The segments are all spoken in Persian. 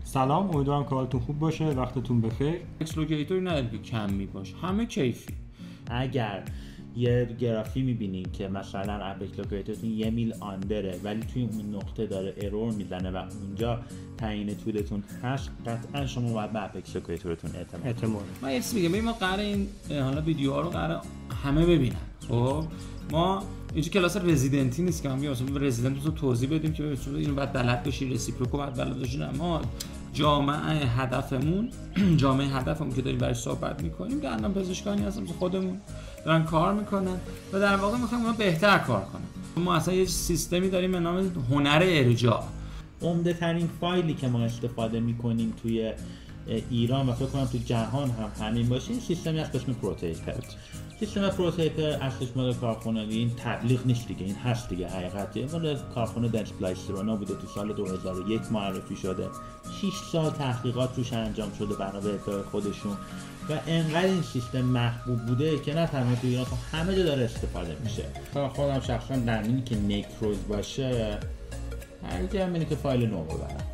سلام، امیدوارم که حالتون خوب باشه. وقتتون بخیر. اکس لوکیتوری نداره که کم میباشه، همه کیفی. اگر یه گرافی میبینین که مثلا اپکس لوکیتورتون 1 میل آندره ولی توی اون نقطه داره ارور میزنه و اونجا تعیین طولتون هست، قطعا شما باید به اپکس لوکیتورتون اعتماد کنید. من یه چیزی میگم، ما قراره این حالا ویدیوها رو قراره همه ببینن. خب ما اینجا کلاس رزیدنتی نیست که ما میگیم مثلا رزیدنت رو توضیح بدیم که ببینید اینو بعد بلد باشی، رسیپروکو بعد بلد باشی. ما جامعه هدفمون که داریم برای صحبت میکنیم دندان پزشکانی هستن که خودمون دارن کار میکنن و در واقع میخوایم اونا بهتر کار کنن. ما اصلا یه سیستمی داریم به نام هنر ارجاع. عمده ترین فایلی که ما استفاده میکنیم توی ایران و فکر کنم توی جهان هم همین باشه، این سیستمی هست به اسم پروتیپر. سیستم پروتیپر اصلش مال کارخونه، این تبلیغ نیست دیگه، این هست دیگه، حقیقتیه. مال کارخونه دنسپلایسترونا بوده، تو سال 2001 معرفی شده. 6 سال تحقیقات روش انجام شده بنا به ادعای خودشون و انقدر این سیستم محبوب بوده که نه تنها تو ایران همه جا داره استفاده میشه. خودم شخصا در اینی که نیکروز باشه هرگاه اینه که فایل نو ببرم.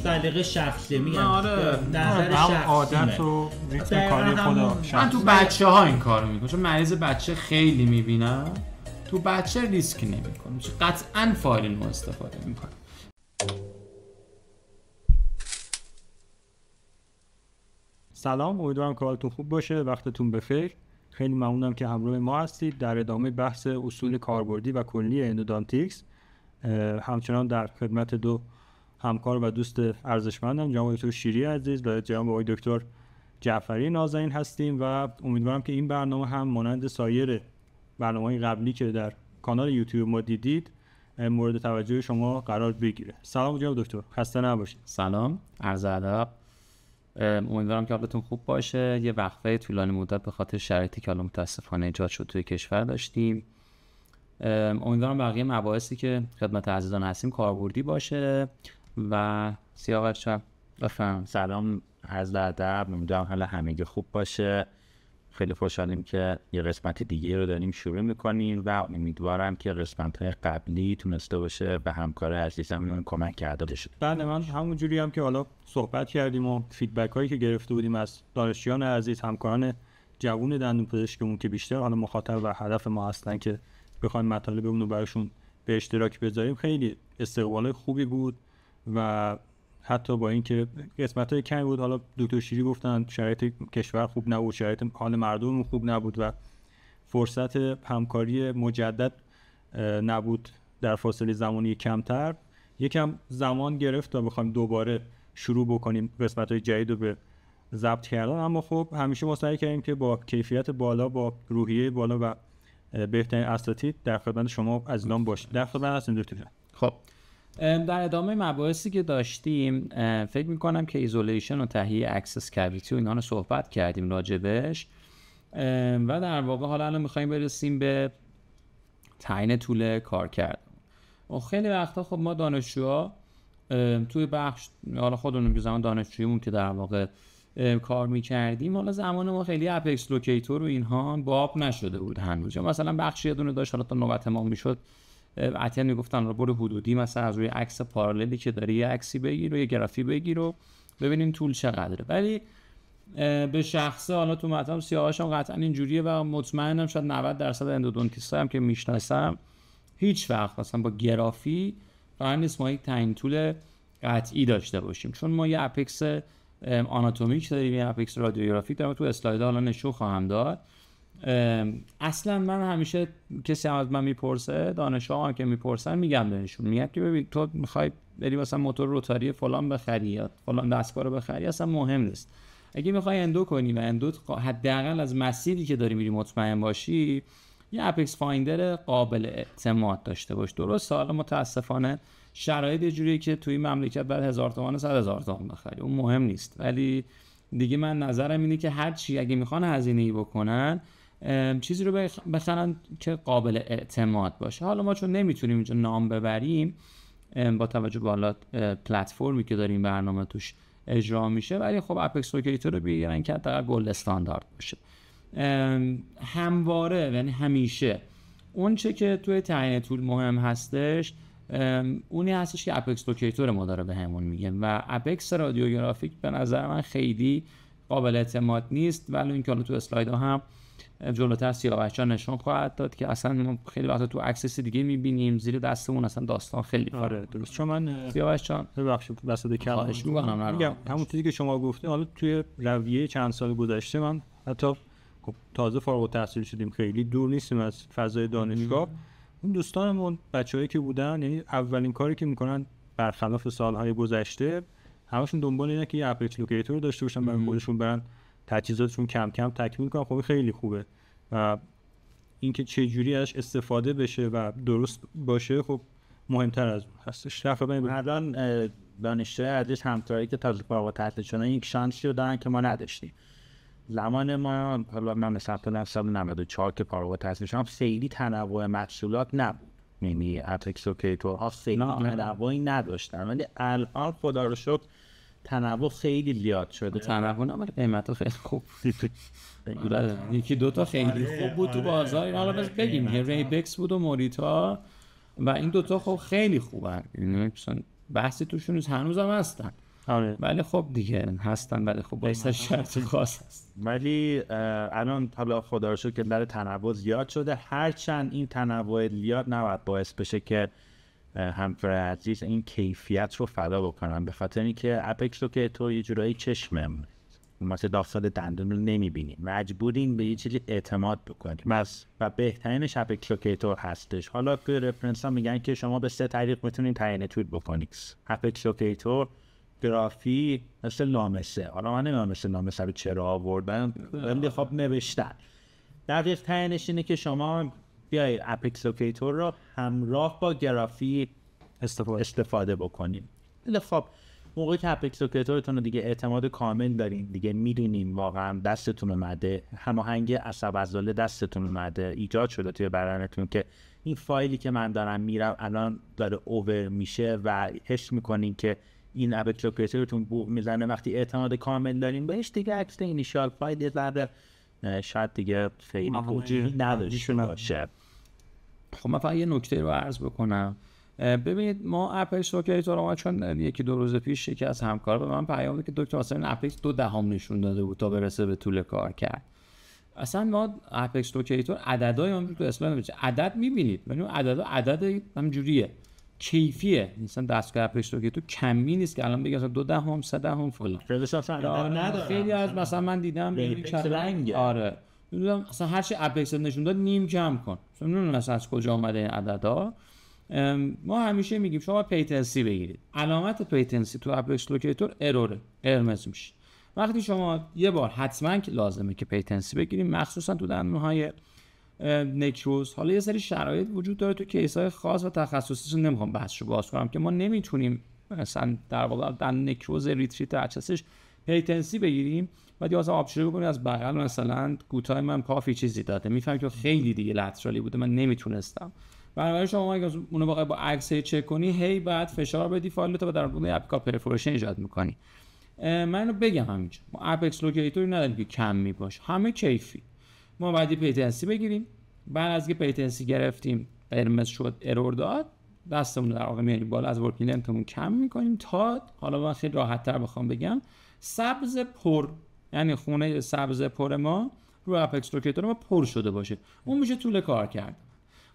سلیقه شخصی میگم. آره. نظر شخصی عادت و ریتم کاری خودم. من تو بچه‌ها این کارو میکنم چون مریض بچه خیلی میبینم. تو بچه ریسک نمیکنم، قطعاً فایل نو استفاده میکنم. سلام، امیدوارم که حالتون خوب باشه. وقتتون بخیر. خیلی ممنونم که همراه ما هستید در ادامه بحث اصول کاربردی و کلی اندودانتیکس. همچنان در خدمت دو همکار و دوست ارزشمندم، جناب دکتر شیری عزیز و جناب آقای دکتر جعفری نازنین هستیم و امیدوارم که این برنامه هم مانند سایر برنامه‌های قبلی که در کانال یوتیوب ما دیدید مورد توجه شما قرار بگیره. سلام جناب دکتر، خسته نباشید. سلام، عرض ادب. امیدوارم که حالتون خوب باشه. یه وقفه طولانی مدت به خاطر شرایطی که الان متاسفانه ایجاد شد توی کشور داشتیم. امیدوارم بقیه مباحثی که خدمت عزیزان هستیم کاربردی باشه و سیاوش شب بفرمایید. سلام، عرض ادب. امیدوارم حال همگی خوب باشه. خیلی خوشحالیم که یه قسمت دیگه رو داریم شروع میکنیم و امیدوارم که قسمت‌های قبلی تونسته باشه به همکار عزیزمون کمک کرده باشه. بله، من همون جوری هم که حالا صحبت کردیم و فیدبک هایی که گرفته بودیم از دانشجویان عزیز، همکاران جوون دندون پزشکمون که بیشتر حالا مخاطب و هدف ما هستن که بخوایم مطالبمون رو براشون به اشتراک بذاریم، خیلی استقبال خوبی بود و حتی با اینکه قسمت‌های کمی بود، حالا دکتر شیری گفتن شرایط کشور خوب نبود، شرایط حال مردم خوب نبود و فرصت همکاری مجدد نبود در فاصله زمانی کمتر، یکم زمان گرفت تا بخوایم دوباره شروع بکنیم قسمت‌های جدید رو به ضبط کردن. اما خب همیشه ما سعی کردیم که با کیفیت بالا، با روحیه بالا و بهترین اساتید در خدمت شما عزیزان باشیم. در خدمت هستیم دکتر جان. خب در ادامه مباحثی که داشتیم فکر میکنم که ایزولیشن و تهیه اکسس کاویتی و اینا رو صحبت کردیم راجبش و در واقع حالا الان میخوایم برسیم به تعیین طول کار کردن. و خیلی وقتا خب ما دانشجوها توی بخش حالا خودمون که زمان دانشجوییمون که در واقع کار میکردیم، حالا زمان ما خیلی اپکس لوکیتور و اینها باب نشده بود هنوز. مثلا بخشی یه دونه داشت، حالا تا نوبت ما میشد عطیان میگفتن رو برو حدودی مثلا از روی عکس پاراللی که داری یه عکسی بگیر و یه گرافی بگیر و ببینیم طول چقدره. ولی به شخصه حالا تو مطلب سیاوش هم قطعا اینجوریه و مطمئنم شاید 90% اندودونتیست‌ها هم که میشناسم هیچ وقت مثلا با گرافی قرار نیست ما یک تعیین طول قطعی داشته باشیم، چون ما یه اپکس آناتومیک داریم، یه اپکس رادیوگرافیک داریم. تو اسلایدها حالا نشون خواهم داد. اصلا من همیشه کسی هم از من میپرسه، دانشجوها هم که میپرسن، میگم بهشون، میگم که ببین تو میخوای بری مثلا موتور روتاری فلان بخری یا فلان دستگاه رو بخری، اصلا مهم نیست. اگه میخوای اندو کنی و اندو حداقل از مسیری که داری میری مطمئن باشی، یه اپکس فایندر قابل اعتماد داشته باش. درست حالا متاسفانه شرایط یه جوریه که توی مملکت بعد 1000 تومان 100,000 تومان بخری، اون مهم نیست. ولی دیگه من نظرم اینه که هر چی اگه میخوان هزینه‌ای بکنن چیزی رو بخرن که قابل اعتماد باشه. حالا ما چون نمیتونیم اینجا نام ببریم با توجه به حالات پلتفرمی که داریم برنامه توش اجرا میشه، ولی خب اپکس لوکیتور رو بگیرن که حداقل گلد استاندارد باشه. همواره یعنی همیشه اون چه که توی تعیین طول مهم هستش اونی هستش که اپکس لوکیتور ما داره بهمون میگه و اپکس رادیوگرافیک به نظر من خیلی قابل اعتماد نیست، ولی این که تو اسلایدها هم جلوتر سیاوش‌جان نشون خواهد داد که اصلا ما خیلی وقتا تو عکس دیگه می‌بینیم زیر دستمون اصلا داستان خیلی آره درست. چون من سیاوش‌جان ببخشید وسط کلام میگم همون چیزی که شما گفتید، حالا توی رویه چند سال گذشته من حتی خب تازه فارغ التحصیل شدیم، خیلی دور نیستیم از فضای دانشگاه. اون دوستانمون بچه‌هایی که بودن، یعنی اولین کاری که میکنن برخلاف سالهای گذشته همشون دنبال اینه که یه اپکس لوکیتور داشته باشن برای خودشون، برن تجهیزاتشون کم کم تکمیل کنن. خب خیلی خوبه و اینکه چه جوری ازش استفاده بشه و درست باشه خب مهمتر از اون هستش. الان دانشجوی ارزش همکاری که تازه فارغ التحصیل شدن یک شانسی رو دارن که ما نداشتیم. زمان ما، حالا من مثلا سال 94 که فارغ التحصیل شدم، خیلی تنوع محصولات نبود، یعنی اپکس لوکیتورها خیلی تنوعی نداشتن، ولی الان خدا رو شکر تنوع خیلی زیاد شده. تنوع نه ولی قیمتا خیلی خوب. یکی دوتا خیلی خوب بود تو بازار. حالا بس بگیم که ریبکس بود و موریتا و این دوتا خب خیلی خوبن، یعنی مثلا بحثی توشون هنوز هم هستن. آره ولی خب دیگه هستن، ولی خب بایستا شرط خاص هست. ولی الان حالا خدا رو شکر که در تنوع زیاد شده، هرچند این تنوع زیاد نباید باعث بشه که همکار عزیز این کیفیت رو فدا بکنن، به خاطر اینکه اپکس لوکیتور یه جورایی چشمه، مثل داخل دندون رو نمیبینیم، مجبوریم به یه چیزی اعتماد بکنیم و بهترینش اپکس لوکیتور هستش. حالا توی رفرنس ها میگن که شما به 3 طریق میتونید تعیین توییت بکنید: اپکس لوکیتور، گرافی، مثل لامسه. حالا من نمیدونم مثل لامسه رو چرا آوردن، ولی خب نوشتن. دقیق تعیینش اینه که شما بیایید اپکس لوکیتور رو همراه با گرافی استفاده بکنیم. ولی خب موقعی که اپکس لوکیتورتون رو دیگه اعتماد کامل دارین، دیگه میدونیم واقعا دستتون اومده، هماهنگ عصب عضله دستتون اومده، ایجاد شده توی بدنتون که این فایلی که من دارم میرم الان داره اوور میشه و حس میکنین که این اپکس لوکیتورتون بوق میزنه. وقتی اعتماد کامل دارین بهش، دیگه عکس اینیشیال فایل یه ذره شاید دیگه خیلی توجیه نداشته باشه. خب من فقط یه نکته رو عرض بکنم. ببینید ما اپکس لوکیتور ما چون 1-2 روز پیش یکی از همکارا به من پیام داد که دکتر مثلا اپکس 2 دهم نشون داده بود تا برسه به طول کار کرد. اصلا ما اپکس لوکیتور عددهای اون تو اسلاید نمیشه، عدد میبینید، یعنی عدد همجوریه، کیفیه. مثلا دستگاه اپکس لوکیتور کمی نیست که الان بگه مثلا 2 دهم 3 دهم فلان. خیلی از مثلا من دیدم رنگ. آره میدونم اصلا هر چی اپکس نشون داد نیم کم کن. نمیدونم مثلا از کجا اومده این عددها. ما همیشه میگیم شما پیتنسی بگیرید. علامت پیتنسی تو اپکس لوکیتور اروره، قرمز میشه. وقتی شما یه بار حتما لازمه که پیتنسی بگیریم، مخصوصا تو دندون‌های نکروز. حالا یه سری شرایط وجود داره تو کیس‌های خاص و تخصصی، نمیخوام بحثشو باز کنم، که ما نمیتونیم مثلا در واقع دندون نکروز ریتریت اچسش پیتنسی بگیریم و یا مثلا آبشوری بکنیم از بغل مثلا کوتاه من کافی چیزی داده، میفهمید که خیلی دیگه لترالی بوده من نمیتونستم. بنابراین شما اگه اونو واقعا با عکس چک کنی، هی بعد فشار بدی فایل تو و در اون اپیکال پرفوریشن ایجاد میکنی. من اینو بگم همینجا، ما اپکس لوکیتوری نداریم که کم میباشه، همه کیفی. ما بعدی پیتنسی بگیریم، بعد از که پیتنسی گرفتیم قرمز شد ارور داد، دستمون در واقع میاریم بالا، از ورک لنگثمون کم میکنیم تا حالا من خیلی راحت تر بخوام بگم سبز پر، یعنی خونه سبز پر ما رو اپکس لوکیتور ما پر شده باشه، اون میشه طول کار کرد.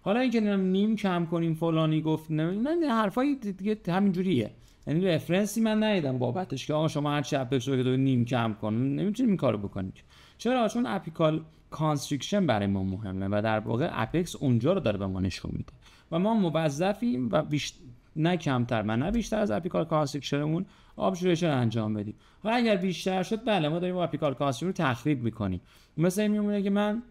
حالا اینکه نیم کم کنیم فلانی گفت نه حرفای دیگه همین جوریه، یعنی رفرنسی من ندیدم بابتش که آقا شما هر چی اپکس لوکیتور نیم کم کن، نمیتونیم این کارو بکنید. چرا؟ چون اپیکال کانستریکشن برای ما مهمه و در واقع اپکس اونجا رو داره به ما نشون میده و ما موظفیم و نه کمتر و نه بیشتر از اپیکال کانستریکشنمون ابژوریشن انجام بدیم. و اگر بیشتر شد بله ما داریم اپیکال کانستریکشن رو تخریب میکنیم. مثلا میمونه که من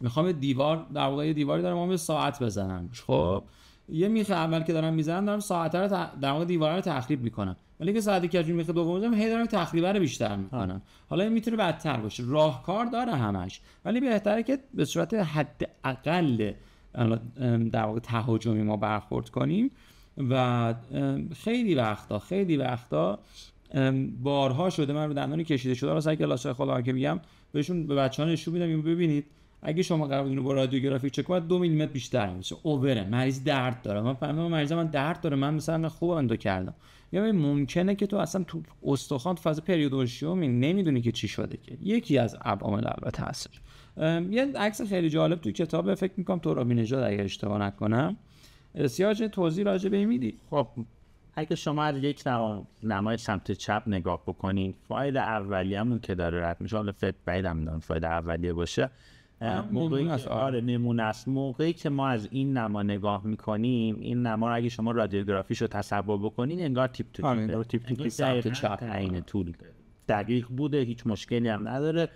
میخوام دیوار، در واقع یه دیواری دارم میخوام ساعت بزنم، خب یه میخ اول که دارم میزنم دارم ساعت رو در واقع دیوار رو تخریب میکنم، ولی که ساعتی که میخ دوم میزنم هی دارم تخریب رو بیشتر میکنم. حالا این میتونه بدتر باشه، راهکار داره همش، ولی بهتره که به صورت حداقل در واقع تهاجمی ما برخورد کنیم. و خیلی وقتا بارها شده من رو دندانی کشیده شده رو سر کلاس‌های خودم که میگم بهشون، به بچه‌ها نشون میدم ببینید اگه شما قرار اینو با رادیوگرافی چک کنید 2 میلیمتر بیشتر میشه، اووره، مریض درد داره، من فهمیدم مریض من درد داره، من مثلا خوب اندو کردم. یا ممکنه که تو اصلا تو استخوان تو فاز پریودونشیومی نمیدونی که چی شده، که یکی از عوامل البته هستش. یه عکس خیلی جالب تو کتاب فکر می‌کنم ترابی نژاد اگه اشتباه نکنم سیاج توضیح راجع به این میدی. خب اگه شما از یک نمای سمت چپ نگاه بکنین، فایل اولیه‌مون که داره رد میشه، حالا فکر بعیدم میدونم فایل اولیه باشه، موقعی نمونه است. موقعی که ما از این نما نگاه میکنیم، این نما رو اگه شما رادیوگرافیشو تصور بکنین انگار تیپ تو تیپ سمت چپ عین طول دقیق بوده، هیچ مشکلی هم نداره.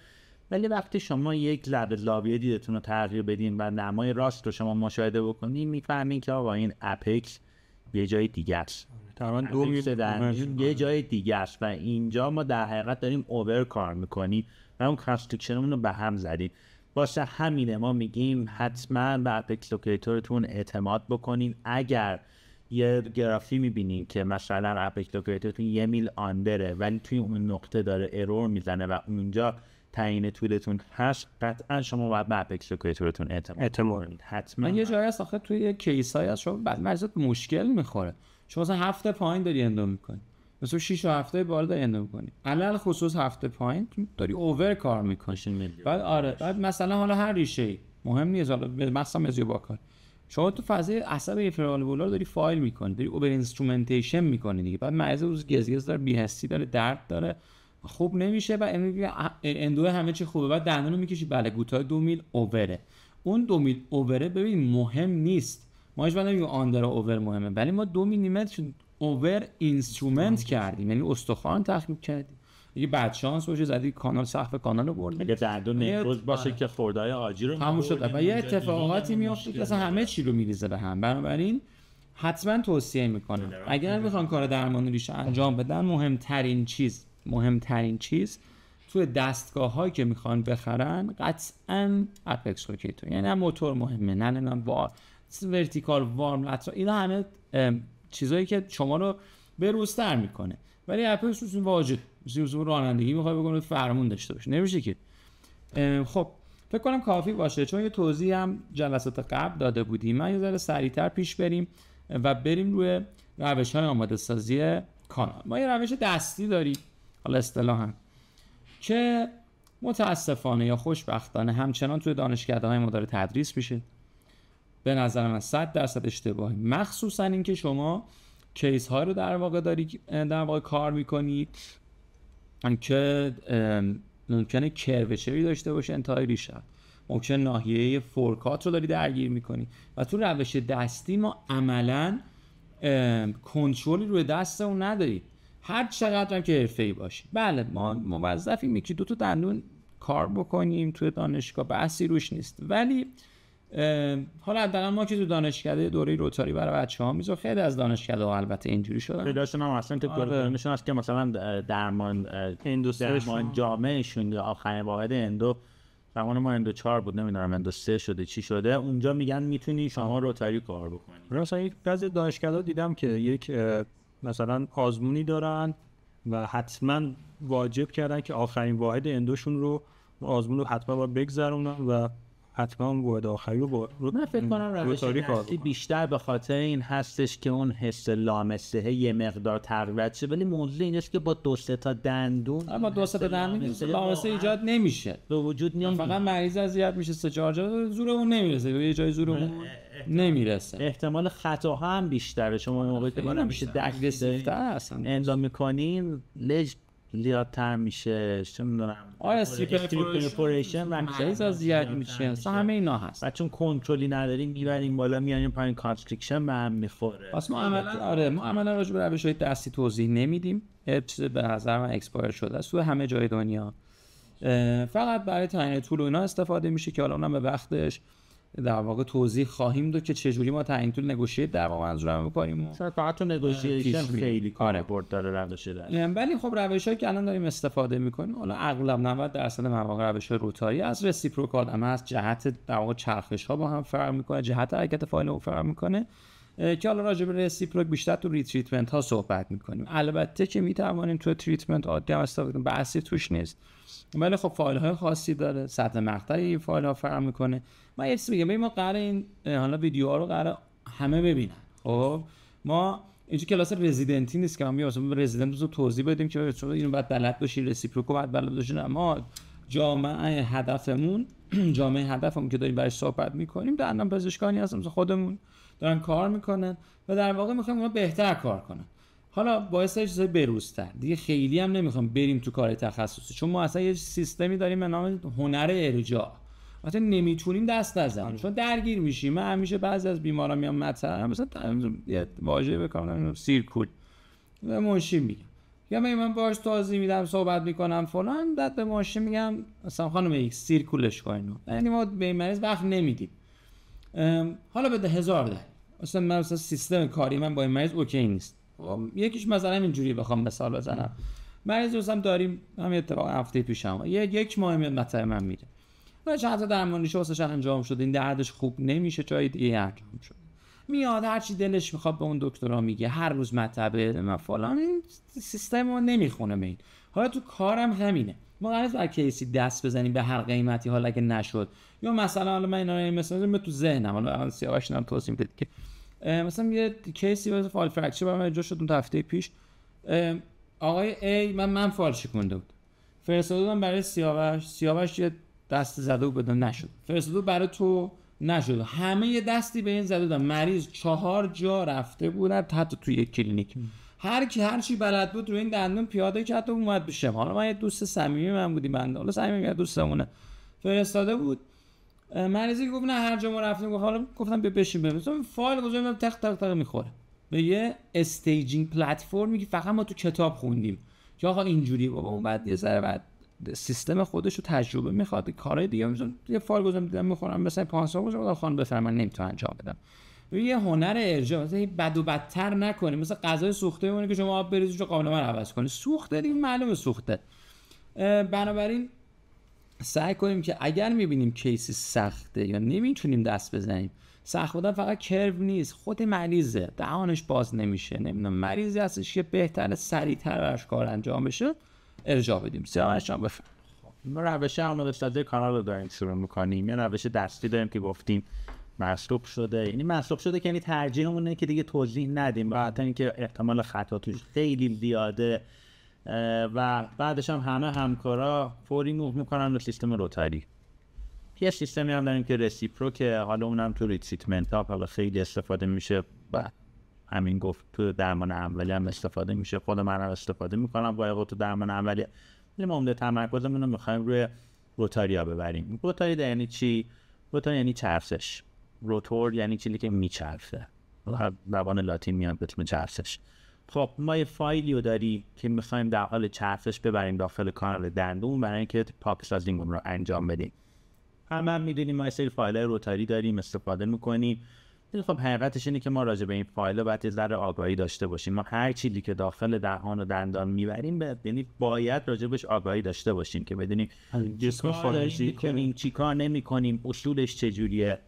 ولی وقتی شما یک ذره زاویه دیدتون رو تغییر بدین و نمای راست رو شما مشاهده بکنین، میفهمین که آقا این اپکس یه جای دیگه است، یه جای دیگه است و اینجا ما در حقیقت داریم اوور کار میکنیم و اون کانستریکشنمون رو به هم زدیم. واسه همینه ما میگیم حتما به اپکس لوکیتورتون اعتماد بکنین. اگر یه گرافی میبینین که مثلا اپکس لوکیتورتون 1 میل آندره ولی توی اون نقطه داره ارور میزنه و اونجا تعیین طولتون هست، قطعا شما باید به اپکس لوکیتورتون اعتماد کنید. حتما. یه جایی هست آخه توی کیسای هست شما بعد مریضت مشکل میخوره، شما مثلا هفته پایین داری اندو میکنی، مثلا 6 هفته بالا داری اندو میکنی، علل خصوص هفته پایین داری اوور کار میکنی. بعد بعد مثلا حالا هر ریشه‌ای مهم نیست، حالا مثلا مزیوباکار شما تو فضای عصب افرالولار داری فایل میکنی، داری اوور اینسترومنتیشن میکنی دیگه، بعد مریض روز گزگز داره، بی‌حسی داره، درد داره، خوب نمیشه و اندو همه چی خوبه، بعد دندونو میکشی بله گوتای 2 میل اووره. اون 2 میل اووره ببین مهم نیست، ما هیچ وقت نمیگیم آندر اوور مهمه، ولی ما 2 میلیمتر اوور اینسترومنت کردیم، یعنی استخوان تخریب کردیم. اگه بد شانس باشه زدی کانال سقف کانال رو بردیم، اگه دندون نکروز باشه که خوردهای آجی رو همون شد و یه اتفاقاتی میفته که اصلا همه چی رو میریزه به هم. بنابراین حتما توصیه میکنم اگر میخوان کار درمان ریشه انجام بدن، مهمترین چیز توی دستگاه‌هایی که میخوان بخرن قطعاً اپکس لوکیتور، یعنی نه موتور مهمه، نه وار ورتیکال وارم لترال، اینا همه چیزایی که شما رو بروزتر میکنه، ولی اپکس واجد رانندگی میخوای بکنید فرمون داشته باشه نمیشه که. خب فکر کنم کافی باشه، چون یه توضیح هم جلسات قبل داده بودیم. من یه ذره سریعتر پیش بریم و بریم روی روش‌های آماده سازی کانال. ما یه روش دستی داریم حالا اصطلاحاً که متاسفانه یا خوشبختانه همچنان توی دانشکده‌های ما داره تدریس میشه. به نظر من 100% اشتباهی، مخصوصا اینکه شما کیس ها رو در واقع کار میکنید که ممکنه کروچری داشته باشه انتهای ریشه، ممکنه ناحیه فورکات رو داری درگیر میکنی و تو روش دستی ما عملا کنترلی روی دستمون نداریم، هر چقدر هم که حرفه‌ای باشی. بله ما موظفیم که 2 تا دندون کار بکنیم توی دانشگاه، بحثی روش نیست، ولی حالا حداقل ما که تو دانشکده دوره روتاری برای بچه‌ها میذاریم، خیلی از دانشکده‌ها البته اینجوری شدن، خیلی‌هاشون هم اصلا تو کارشون هست که مثلا درمان جامعهشون یا آخرین واحد اندو زمان ما اندو 4 بود، نمیدونم اندو 3 شده چی شده، اونجا میگن میتونی شما روتاری کار بکنی. مثلا یک بعضی دانشکده‌ها دیدم که یک مثلا آزمونی دارن و حتما واجب کردن که آخرین واحد اندوشون رو آزمون رو حتما باید بگذرونن و حتما واحد آخری رو من فکر کنم روش دستی بیشتر به خاطر این هستش که اون حس لامسه یه مقدار تقویت شه، ولی موضوع اینجاست که با 2-3 تا دندون اما 2-3 تا دندون لامسه ایجاد نمیشه، به وجود میاد، فقط مریض اذیت میشه 3-4 جا زورمون نمیرسه، یه جای زورمون نمیرسه، احتمال خطاها هم بیشتره. شما موقعی که میشه اگریسیوتر هستن اندام میکنین زیادتر میشه، چه میدونم پرفوریشن و خیلی اذیت میشه، اصلا همه اینا هست و چون کنترلی نداریم میبریم بالا میانیم پایین، کانستریکشن به هم میخوره. پس ما عملا راجع به روش‌های دستی توضیح نمیدیم، هر چیز به نظر من اکسپایر شده است تو همه جای دنیا، فقط برای تعیین طول و اینا استفاده میشه که حالا اونم به وقتش در واقع توضیح خواهیم داد که چجوری ما تعیین طول نگوشیت در واقع منظورم می‌کنیم. فقط تو نگوشیشن خیلی کاربرد داره روش داره، ولی خب روشایی که الان داریم استفاده می‌کنیم حالا اغلب 90% مواقع روش روتاری از رسیپروکال، اما از جهت در واقع چرخش‌ها با هم فرق می‌کنه، جهت حرکت فایل فرق می‌کنه که حالا راجع به رسیپروک بیشتر تو ریتریتمنت ها صحبت میکنیم. البته که میتوانیم تو تریتمنت عادی هم استفاده کنیم، بحثی توش نیست، ولی خب فایل های خاصی داره، سطح مقطعی این فایل ها فراهم میکنه. من یه چیزی بگم، ما قراره این حالا ویدیوها رو قراره همه ببینن. خب ما اینجا کلاس رزیدنتی نیست که ما می‌خوایم رزیدنت رو توضیح بدیم که چون اینو باید بلد باشی، رسیپروکو باید بلد باشی. ما جامعه هدفمون که داریم برای صحبت میکنیم دندان پزشکانی هستن مثل خودمون دارن کار میکنن و در واقع میخوایم اونا بهتر کار کنن. حالا باعث چیزای بروزتر دیگه خیلی هم نمیخوام بریم تو کار تخصصی، چون ما اصلا یه سیستمی داریم به نام هنر ارجاع، مثلا نمیتونیم دست نزنیم چون درگیر میشیم. من همیشه بعضی از بیمارا میام مثلا یه واژه بکنم سیرکول به منشی میگم، یا من باهاش توضیح میدم صحبت میکنم فلان، بعد به منشی میگم مثلا خانم ایکس سیرکولش کنین، یعنی ما به این مریض وقت نمیدیم. حالا بده هزار دلیل، مثلا سیستم کاری من با این مریض اوکی نیست. یکیش مثلا اینجوری بخوام مثال بزنم، مریض روزم داریم هم اتفاق هفته پیشم یک ماه میاد مطب من میره و چند تا درمانیش واسش انجام شده، این دردش خوب نمیشه، جای دیگه انجام شده، میاد هر چی دلش میخواد به اون دکترا میگه، هر روز مطبه من فلان، این سیستم رو نمیخونه به این. حالا تو کارم همینه، ما قراره بر کیسی دست بزنیم به هر قیمتی، حالا اگه نشد یا مثلا حالا من اینا مثلا تو ذهنم حالا سیاوش نام توضیح میده که مثلا یه کیسی واسه فال فرکچر برام اجرا شد اون هفته پیش، آقای ای من فال شکونده بود، فرستادم برای سیاوش یه دست زده بود بدون نشد، فرستادم برای تو نشد، همه یه دستی به این زده بودن، مریض 4 جا رفته بود حتی توی یک کلینیک، هر چی بلد بود روی این دندون پیاده که حتی اومد بشه. حالا من یه دوست صمیمی من بودیم بنده، حالا صمیمی دوستمونه فرستاده بود، مریضی گفت نه هر جا ما رفتیم، گفت حالا گفتم بیا بشین ببین، فایل گذاشتم تق تق تق میخوره به یه استیجینگ پلتفرمی که فقط ما تو کتاب خوندیم که آقا اینجوری بابا، اون بعد یه ذره بعد سیستم خودش رو تجربه میخواد، کارهای دیگه میذارم یه فایل گذاشتم دیدم میخورم مثلا 500 گذاشتم خانم بفرمایید من نمیتونم انجام بدم. یه هنر ارجاع، مثلا بد و بدتر نکنیم، مثلا غذای سوخته میمونه که شما آب بریزید رو قابل من عوض کنید، سوخته دیگه معلومه سوخته. بنابراین سعی کنیم که اگر میبینیم کیسی سخته یا نمیتونیم دست بزنیم، سخت بودن فقط کرو نیست، خود مریضه دهانش باز نمیشه، نمیدونم مریضی هستش که بهتره سریعتر براش کار انجام بشه، ارجاع بدیم. سیاوش جان بفرمایید. ما روش عمل‌سازی کانال رو داریم شروع می‌کنیم، یا روش دستی داریم که گفتیم مصلوب شده، یعنی مصلوب شده که یعنی ترجیحمون اینه که دیگه توضیح ندیم، بعد اینکه احتمال خطا توش خیلی زیاده و بعدش هم همه همکارا فوری موو میکنن به سیستم روتاری. یه سیستمی هم داریم که رسیپروکه، حالا اونم تو ریتریتمنت ها حالا خیلی استفاده میشه و همین گفت تو درمان اولیه هم استفاده میشه، خود من هم استفاده میکنم با تو درمان اولیه. ولی ما عمده تمرکزمون رو میخوایم روی روتاریا ببریم. روتاری یعنی چی؟ روتاری یعنی چرخش. روتور یعنی چیزی که میچرخه، زبان لاتین میاد به اسم چرخش. خب ما یه فایلی رو داریم که میخوایم در حال چرخش ببریم داخل کانال دندون برای اینکه پاکسازینگ رو انجام بدیم. هم میدونیم ما یه سری فایل‌های روتاری داریم استفاده میکنیم. خب حقیقتش اینه که ما راجع به این فایل باید یه ذره آگاهی داشته باشیم. ما هر چیزی که داخل دهان و دندان میبریم یعنی باید راجع بهش آگاهی داشته باشیم که بدونیم جسم خارجی کنیم چیکار نمی‌کنیم، اصولش چجوریه.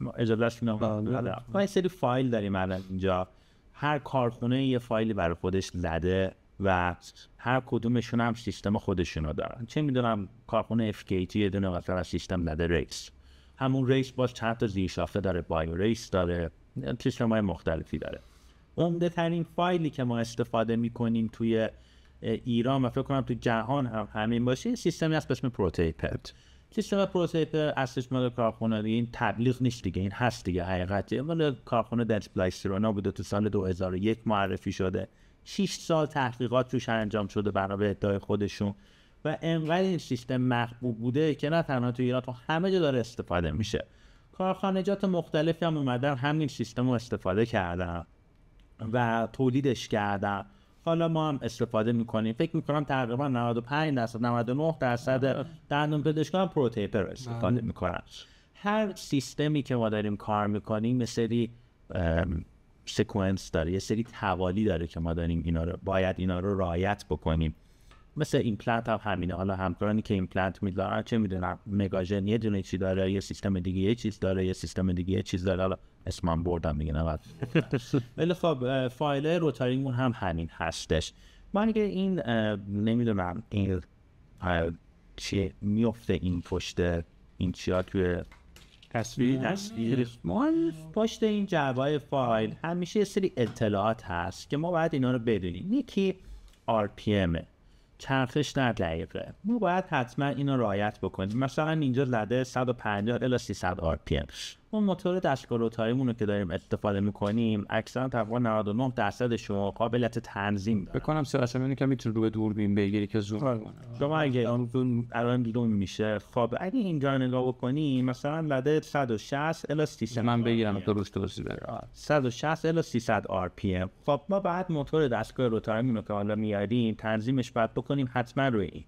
ما اجازهش میدم. ما یه سری فایل داریم الان اینجا، هر کارخونه یه فایلی برای خودش زده و هر کدومشون هم سیستم خودشونو دارن. چه میدونم کارخونه FKT یه دونه مثلا سیستم زده ریس، همون ریس باز چند تا زیرساخته داره، بایو ریس داره، سیستم‌های مختلفی داره. عمده ترین فایلی که ما استفاده میکنیم توی ایران و فکر کنم توی جهان هم همین باشه، سیستمی هست به اسم پروتیپر. سیستم پروتیپر اصلش مال کارخونه دیگه، این تبلیغ نیست دیگه، این هست دیگه حقیقته، مال کارخونه دنسپلایسترونا بوده، تو سال 2001 معرفی شده، 6 سال تحقیقات روش انجام شده بنا به ادعای خودشون و انقدر این سیستم محبوب بوده که نه تنها تو ایران، تو همه جا داره استفاده میشه. کارخانجات مختلفی هم اومدن همین سیستم رو استفاده کردن و تولیدش کردن. حالا ما هم استفاده میکنیم. فکر میکنم تقریبا 95% 99% دندون پزشکان پروتیپر استفاده میکنن. هر سیستمی که ما داریم کار میکنیم یه سری سکونس داره، یه سری توالی داره که ما داریم باید اینا رو رعایت بکنیم. مثل ایمپلنت هم همینه. حالا همکارانی که ایمپلنت می‌دارن چه میدونم مگاژن یه دونه چی داره، یه سیستم دیگه یه چیز داره، یه سیستم دیگه یه چیز داره. حالا اسمم بردم میگن اول. ولی خب فایل روتاریمون هم همین هستش. من اگه این نمیدونم این چی میفته این پشت این چیا توی تصویر پشت این جعبه فایل همیشه یه سری اطلاعات هست که ما باید اینا رو بدونیم. یکی RPM چرخش در دقیقه، ما باید حتما اینو رعایت بکنیم. مثلا اینجا زده 150 الی 300 RPM. اون موتور دستگاه روتاریمون رو که داریم استفاده میکنیم اکثرا تقریبا 99% قابلیت تنظیم داره. بکنم سرعتش اینه که میتونه رو به دوربین بگیری که زوم کنه. شما اگه الان زوم میشه، خب اگه اینجا نگاه بکنی مثلا زده 160 الی 300 من بگیرم درست بره 160 الی 300 RPM. خب ما بعد موتور دستگاه روتاریمون رو که حالا میاریم تنظیمش باید بکنیم حتما روی این،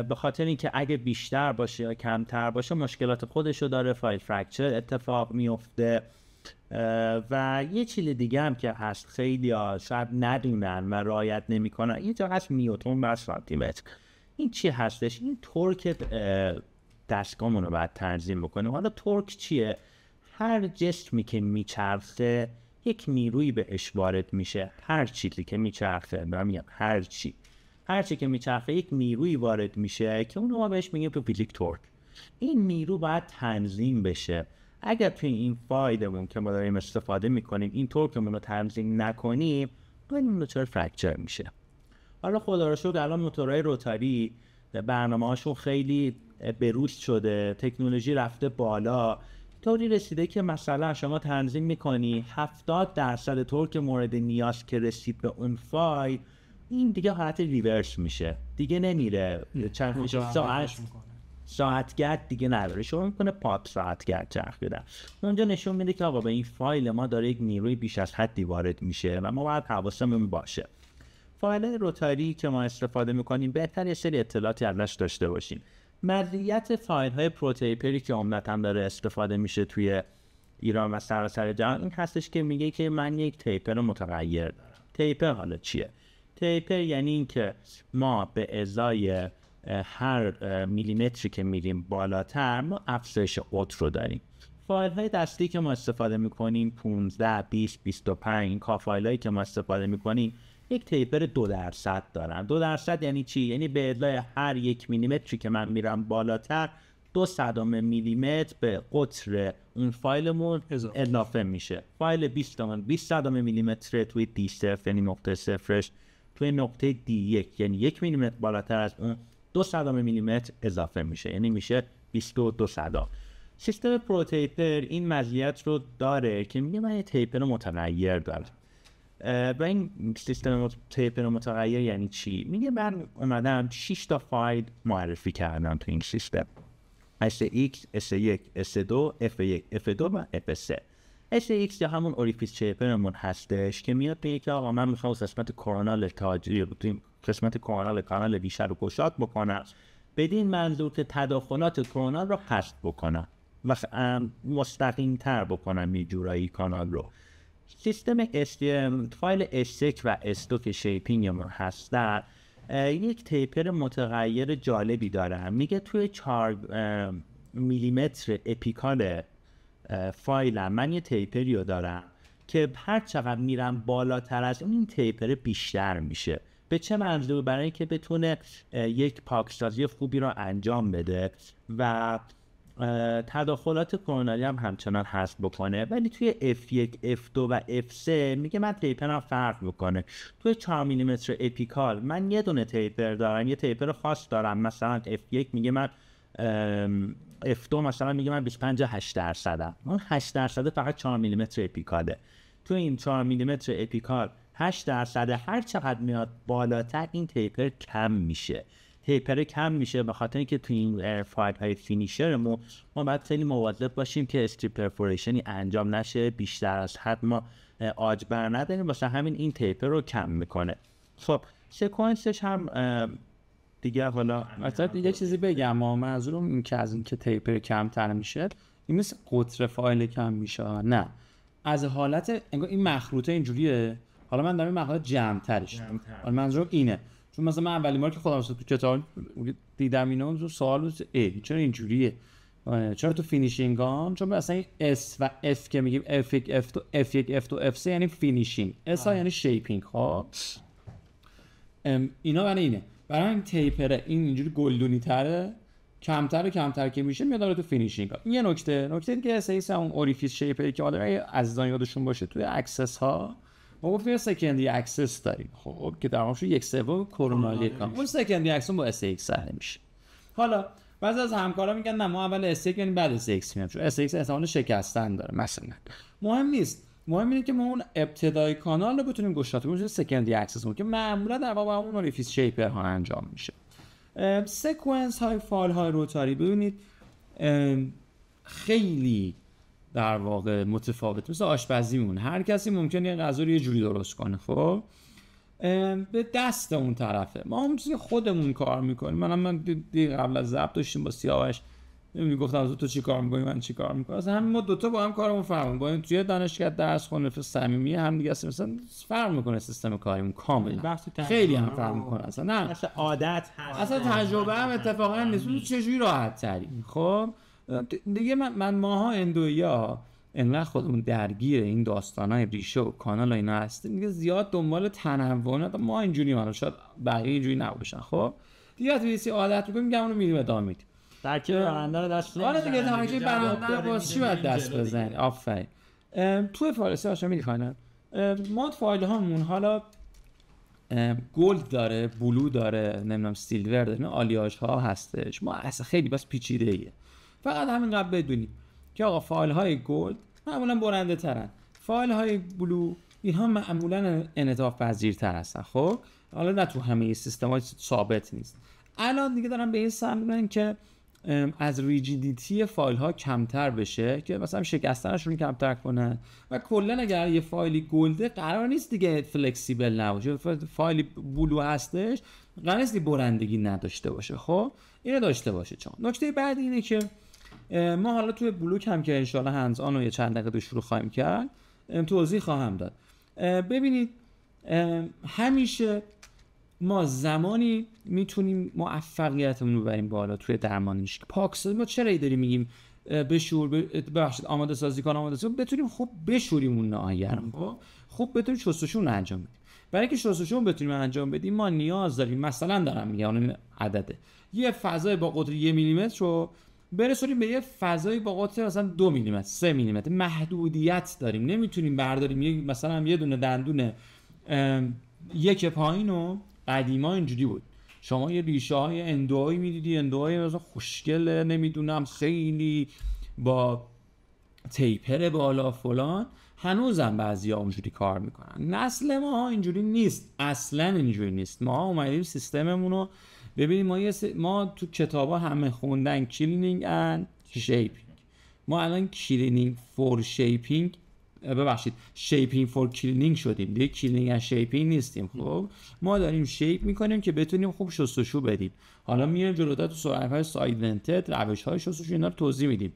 به خاطر اینکه اگه بیشتر باشه یا کمتر باشه مشکلات خودشو داره، فایل فرکچر اتفاق میفته. و یه چیز دیگه هم که هست خیلی ها شاید ندونن و رعایت نمیکنن، اینجا هست نیوتن بر سانتی متر. این چی هستش؟ این تورک دستگاهمون رو باید تنظیم بکنیم. حالا تورک چیه؟ هر جسمی که میچرخه یک نیروی بهش وارد میشه. هر چیزی که میچرخه، میگم هر چی که میچرخه یک نیروی وارد میشه که اونو ما بهش میگیم تو فیزیک تورک. این نیرو باید تنظیم بشه. اگر توی این فایلمون که ما داریم استفاده میکنیم این تورکمون رو تنظیم نکنیم این موتور فرکچر میشه. حالا خدا رو شکر الان موتورهای روتاری برنامه هاشون خیلی بروز شده، تکنولوژی رفته بالا، طوری رسیده که مثلا شما تنظیم میکنی 70% تورک مورد نیاز که رسید به اون فایل این دیگه حالت ریورس میشه، دیگه نمیره چرخش ساعتگرد دیگه نداره، شروع میکنه پاپ ساعتگرد چرخیدن. اونجا نشون میده که آقا به این فایل ما داره یک نیروی بیش از حدی وارد میشه و ما باید حواسمون باشه. فایل روتاری که ما استفاده میکنیم بهتر یه سری اطلاعاتی ازش داشته باشیم. مزیت فایل های پروتیپری که عمدتاً داره استفاده میشه توی ایران و سراسر جهان این هستش که میگه که من یک تیپر متغیر دارم. تیپر حالا چیه؟ تیپر یعنی این که ما به ازای هر میلیمتری که میریم بالاتر ما افزایش اوت رو داریم. فایل های دستی که ما استفاده میکنیم 15 20 25 این فایل هایی که ما استفاده میکنیم یک تیپر 2% دارن. 2% یعنی چی؟ یعنی به ازای هر 1 میلیمتری که من میرم بالاتر 0.02 میلیمتر به قطر اون فایلمون اضافه میشه. فایل 20 میلیمتر توی D0 یعنی نقطه صفرش، توی نقطه D1 یعنی 1 میلیمتر بالاتر از اون 0.02 میلیمتر اضافه میشه، یعنی میشه 22 صدا. سیستم پروتیپر این مزیت رو داره که میگه من یه تیپر متغیر دارم. و این سیستم تیپر متغیر یعنی چی؟ میگه من اومدم 6 تا فایل معرفی کردم تو این سیستم: SX، S1، S2، F1، F2 و F3. SX یا همون اوریفیس چیپرمون هستش که میاد به که آقا من میخوام قسمت کورونال تاجی قسمت کورونال کانال بیشتر رو گشاد بکنم، بدین منظور که تداخلات کورونال رو حذف بکنم و مستقیم تر بکنم یه جورایی کانال رو. سیستم فایل S1 و S2 که شیپینگمون هستن یک تیپر متغیر جالبی دارم. میگه توی 4 میلیمتر اپیکال فایلم من یه تیپری رو دارم که هر چقدر میرم بالاتر از این تیپر بیشتر میشه. به چه منظور؟ برای اینکه بتونه یک پاکسازی خوبی رو انجام بده و تداخلات کورونالی هم همچنان حذف بکنه. ولی توی F1، F2 و F3 میگه من تیپرم فرق بکنه. توی 4 میلیمتر اپیکال من یه دونه تیپر دارم، یه تیپر خاص دارم. مثلا F1 میگه من F2 مثلا میگه من 25-8%. اون 8% فقط 4 میلیمتر اپیکاله. توی این 4 میلیمتر اپیکال 8% هر چقدر میاد بالاتر این تیپر کم میشه. تیپر کم میشه به خاطر اینکه توی این فایل های فینیشرمون ما باید خیلی مواظب باشیم که استریپ پرفوریشنی انجام نشه، بیشتر از حد ما آج بر نداریم، واسه همین این تیپر رو کم میکنه. خب سکانسش هم دیگه حالا مثلا یه چیزی بگم، منظورم این که از اینکه تیپر کمتر میشه این مثل قطر فایل کم میشه، نه از حالت انگار این مخروطه اینجوریه، حالا من دارم این مخروطه جمع ترش. حالا منظورم اینه چون مثلا من اولین بار که خودم تو کتاب دیدم اینا تو سوال بود چرا اینجوریه، چرا تو فینیشینگ ها، چون مثلا اس و اف که میگیم F1 F2 F3 یعنی فینیشینگ، اس ها یعنی شیپینگ. خب اینا برای این تیپره این اینجوری گلدونی تره، کمتر که میشه میاد تو فینیشینگ ها. این یه نکته دیگه SX اون اوریفیس شیپری که حالا عزیزان یادشون باشه توی اکسس ها ما گفتیم سکندری اکسس داریم، خب که در واقع یک سوم کرونالی کام اون سکندری اکسس با SX سهل میشه. حالا بعضی از همکارا میگن نه ما اول SX یعنی بعد SX میام، چون SX احتمال شکستن داره مثلا. مهم نیست، مهم اینه که ما اون ابتدای کانال رو بتونیم گشاده کنیم سکندری اکسس که معمولا در واقع اون اوریفیس شیپر ها انجام میشه. سکونس های فایل های روتاری ببینید خیلی در واقع متفاوت، مثل آشپزیمون هر کسی ممکنه یه غذا رو یه جوری درست کنه، خب به دست اون طرفه. ما هم چیزی خودمون کار میکنیم. من قبل از ضبط داشتیم با سیاوش گفتم تو چی کار میکنی من چی کار میکنم، اصلا همین ما دوتا با هم کارمون فرق میکنه. با این توی دانشگاه درس خونه صمیمی هم دیگه مثلا فرق میکنه سیستم کاریمون کاملا، خیلی هم فرق میکنه. اصلا نه اصلا عادت هست، اصلا تجربه هم اتفاقا نیست چجوری راحت تری. خب دیگه من ماها اندویا انقدر خودمون درگیر این داستانای ریشه و کانال و اینا هستیم دیگه، زیاد دنبال تنوع ما اینجوری ما شاید بقیه اینجوری نباشن. خب دیگه توی عادت میگم میگم اونو میریم ادامه میدیم. ترکیب برنده رو دست آره دیگه ترکیب برنده باز چی باید دست بزنی؟ آفرین. توی فارسی هاشو میخوانم ما فایل هامون حالا گلد داره، بلو داره، نمیدونم سیلور داره، آلیاژ ها هستش. ما اصلا خیلی بس پیچیده ایه. فقط همین قبل بدونید که آقا فایل های گلد معمولا برنده ترن، فایل های بلو اینها معمولا انعطاف پذیرتر هستن. خب حالا نه تو همه سیستم‌ها ثابت نیست. الان دیگه دارم به این سمت میرم که از ریجیدیتی فایل ها کمتر بشه که مثلا شکستنشون کمتر کنن و کلا اگر یه فایلی گلده قرار نیست دیگه فلکسیبل نباشه، فایلی بلو هستش قرار نیست برندگی نداشته باشه. خب اینو داشته باشه. چون نکته بعد اینه که ما حالا توی بلو هم که ان شاءالله هندز آن رو یه چند دقیقه شروع خواهیم کرد توضیح خواهم داد. ببینید همیشه ما زمانی میتونیم موفقیتمون رو ببریم بالا توی درمانش که پاکسازی. ما چرا داریم میگیم ببخشید آماده سازی بتونیم خوب بشوریم اون ناحیه رو، خوب بتونیم شستشون رو انجام بدیم. برای اینکه شستشون بتونیم انجام بدیم ما نیاز داریم، مثلا دارم میگم اون عدده، یه فضای با قطر 1 میلیمتر رو برسونیم به یه فضایی با قطر مثلا 2 میلیمتر 3 میلیمتر. محدودیت داریم، نمیتونیم برداریم مثلا یه دونه دندون یک پایینو قدیما اینجوری بود، شما یه ریشه های اندوهایی میدیدی، اندوهای مثلا خوشگله نمیدونم خیلی با تیپر بالا فلان، هنوزم بعضیا اونجوری کار میکنن. نسل ما اینجوری نیست، اصلا اینجوری نیست. ما اومدیم سیستممون رو ببینیم. ما تو کتابا همه خوندن کلینینگ اند شیپینگ، ما الان کلینینگ فور شیپینگ شیپینگ فور کلینینگ شدیم دیگه، کلینینگ اند شیپینگ نیستیم. خب ما داریم شیپ میکنیم که بتونیم خوب شستشو بدیم. حالا میایم جلوتر تو سرعت‌های سایدونتد روش‌های شستشو اینا رو توضیح میدیم.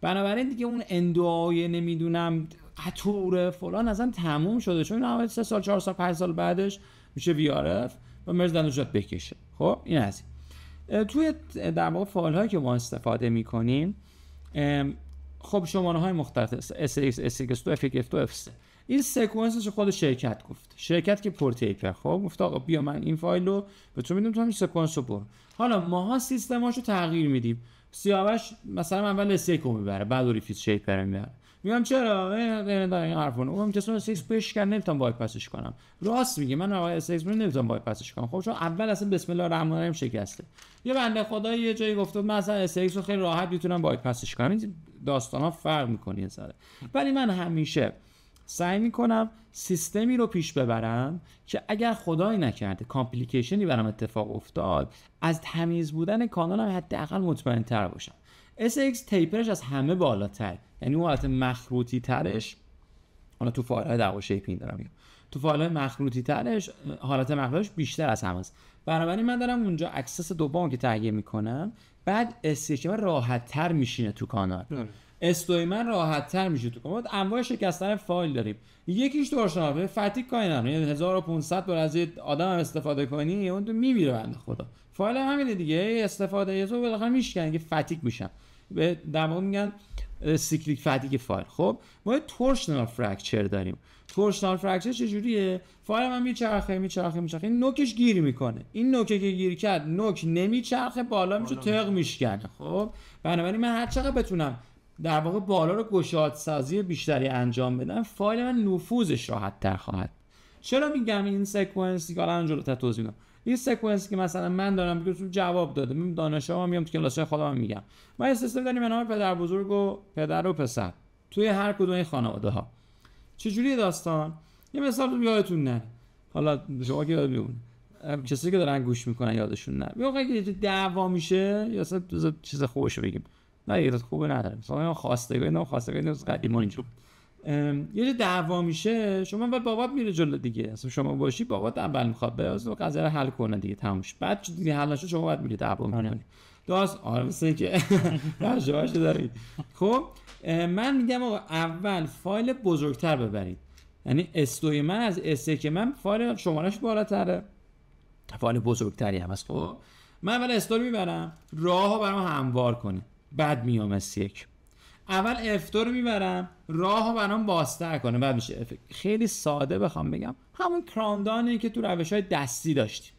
بنابراین دیگه اون اندوهای نمیدونم قطور فلان اصلا تموم شده، چون اینا 3 سال 4 سال 5 سال بعدش میشه VRF و مرز دندونجات بکشه. خب این از این. توی در واقع فایل هایی که ما استفاده میکنیم خب شماره های مختلف SX SX2 F1 F2 F3 این سکونسش خود شرکت گفت، شرکت که پورتیکر خب گفت آقا بیا من این فایل رو به تو میدم تو همین سکونس رو برو. حالا ماها سیستماشو تغییر میدیم. سیاوش مثلا اول SX رو میبره بعد اوریفیس شیپر میبره. میگم چرا این حرفونو اونم که اون SX بشکن نمیتونم بایپاسش کنم. راست میگه من آقا SX رو نمیتونم بایپاسش کنم. خب چون اول اصلا بسم الله الرحمن الرحیم شکسته. یه بنده خدا یه جایی گفته مثلا SX رو خیلی راحت میتونم بایپاسش کنم. این داستانا فرق میکنه یه ذره. ولی من همیشه سعی میکنم سیستمی رو پیش ببرم که اگر خدای نکرده کامپلیکیشنی برام اتفاق افتاد از تمیز بودن کانالم حداقل مطمئن تر باشم. SX تیپرش از همه بالاتر، یعنی اون حالت مخروطی ترش، حالا تو فایل های دقیق شیپینگ دارم میگم، تو فایل های مخروطی ترش حالت مخروطیش بیشتر از همه است. بنابراین من دارم اونجا اکسس دوم که تغییر میکنم، بعد SX راحت تر میشینه تو کانال. استوی من راحت تر میشه. تو ما انواع شکستن فایل داریم، یکیش تورشنال فتیگ کاری نداره، یعنی 1500 بار از یه آدم هم استفاده کنی اون تو میمیره بنده خدا. فایل هم همینه دیگه، استفاده یه تو بالاخره میشکنه که فتیگ میشن، به در واقع میگن سیکلیک فتیگ فایل. خب ما یه تورشنال فرکچر داریم. تورشنال فرکچر چجوریه؟ فایل من میچرخه این نوکش گیر میکنه، این نوکه که گیر کرد نوک نمیچرخه، بالا میشه تق میشکنه. خب بنابراین من هر چقدر بتونم در واقع بالا رو گشاد سازی بیشتری انجام بدم، فایل من نفوذش راحت تر خواهد. چرا میگم این سکانسی که الان جلوتر توضیح میدم؟ این سکانسی که مثلا من دارم که تو جواب داده، من دانشجوام میام تو کلاس خودم میگم ما یه سیستم داریم به نام پدر بزرگ و پدر و پسر توی هر کدوم این خانواده ها. چجوری داستان؟ یه مثال یادتون نره، حالا شما که یاد میمونه، کسی که دارن گوش میکنن یادشون نره. موقعی که دعوا میشه یا اصلا چیز خوبشو بگیم، نه یه خوبه نداره، مثلا خواستگاری قدیما اینجور یه دعوا میشه، شما بعد بابات میره جلو دیگه، اصلا شما باشی بابات اول میخواد بازو قضیه رو حل کنه دیگه، تموم شد. بعد دیگه حل نشه شما بعد میری دعوا میکنی. درست مثلا که راجعش دارید. خب من میگم آقا اول فایل بزرگتر ببرید، یعنی استوی من از اس که من فایل شمارش بالاتره، فایل بزرگتری هم هست. خب من اول استوری میبرم، راهو برام هموار کنه، بعد میام اس1. اول افتو رو میبرم، راهو برام بازتر کنه، بعد میشه اف. خیلی ساده بخوام بگم همون کراندانی که تو روش‌های دستی داشتیم،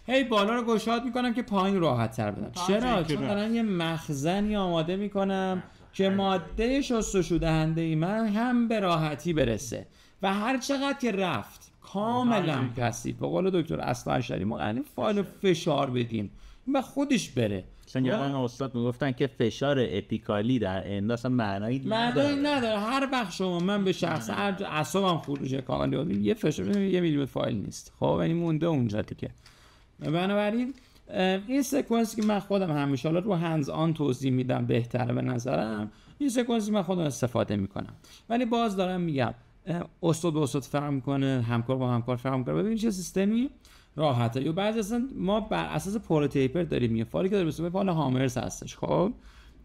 هی بالا رو گشاد میکنم که پایین راحت تر بدم. چرا؟ چون دارن یه مخزنی آماده میکنم که ماده شستشو دهنده ای من هم به راحتی برسه و هر چقدر که رفت کاملا کثیف. به قول دکتر اصلانشری ما یعنی فایل فشار بدیم و خودش بره. مثلا یادم استاد میگفتن که فشار اپیکالی در انداز معنایی نداره. هر وقت شما من به شخص اعصابم خروج کامل یه فشار یه میلیمتر فایل نیست، خب یعنی مونده اونجا دیگه. بنابراین این سکانسی که من خودم همیشه حالا رو هندز آن توضیح میدم بهتره به نظرم، این سکانسی من خودم استفاده میکنم، ولی باز دارم میگم استاد به استاد فهم کنه، همکار با همکار فهم کنه، ببینید چه سیستمی راحته. یا بعضی اصلا ما بر اساس پروتوتیپر داریم میگه فایلی که داره به فایل هامرز هستش. خب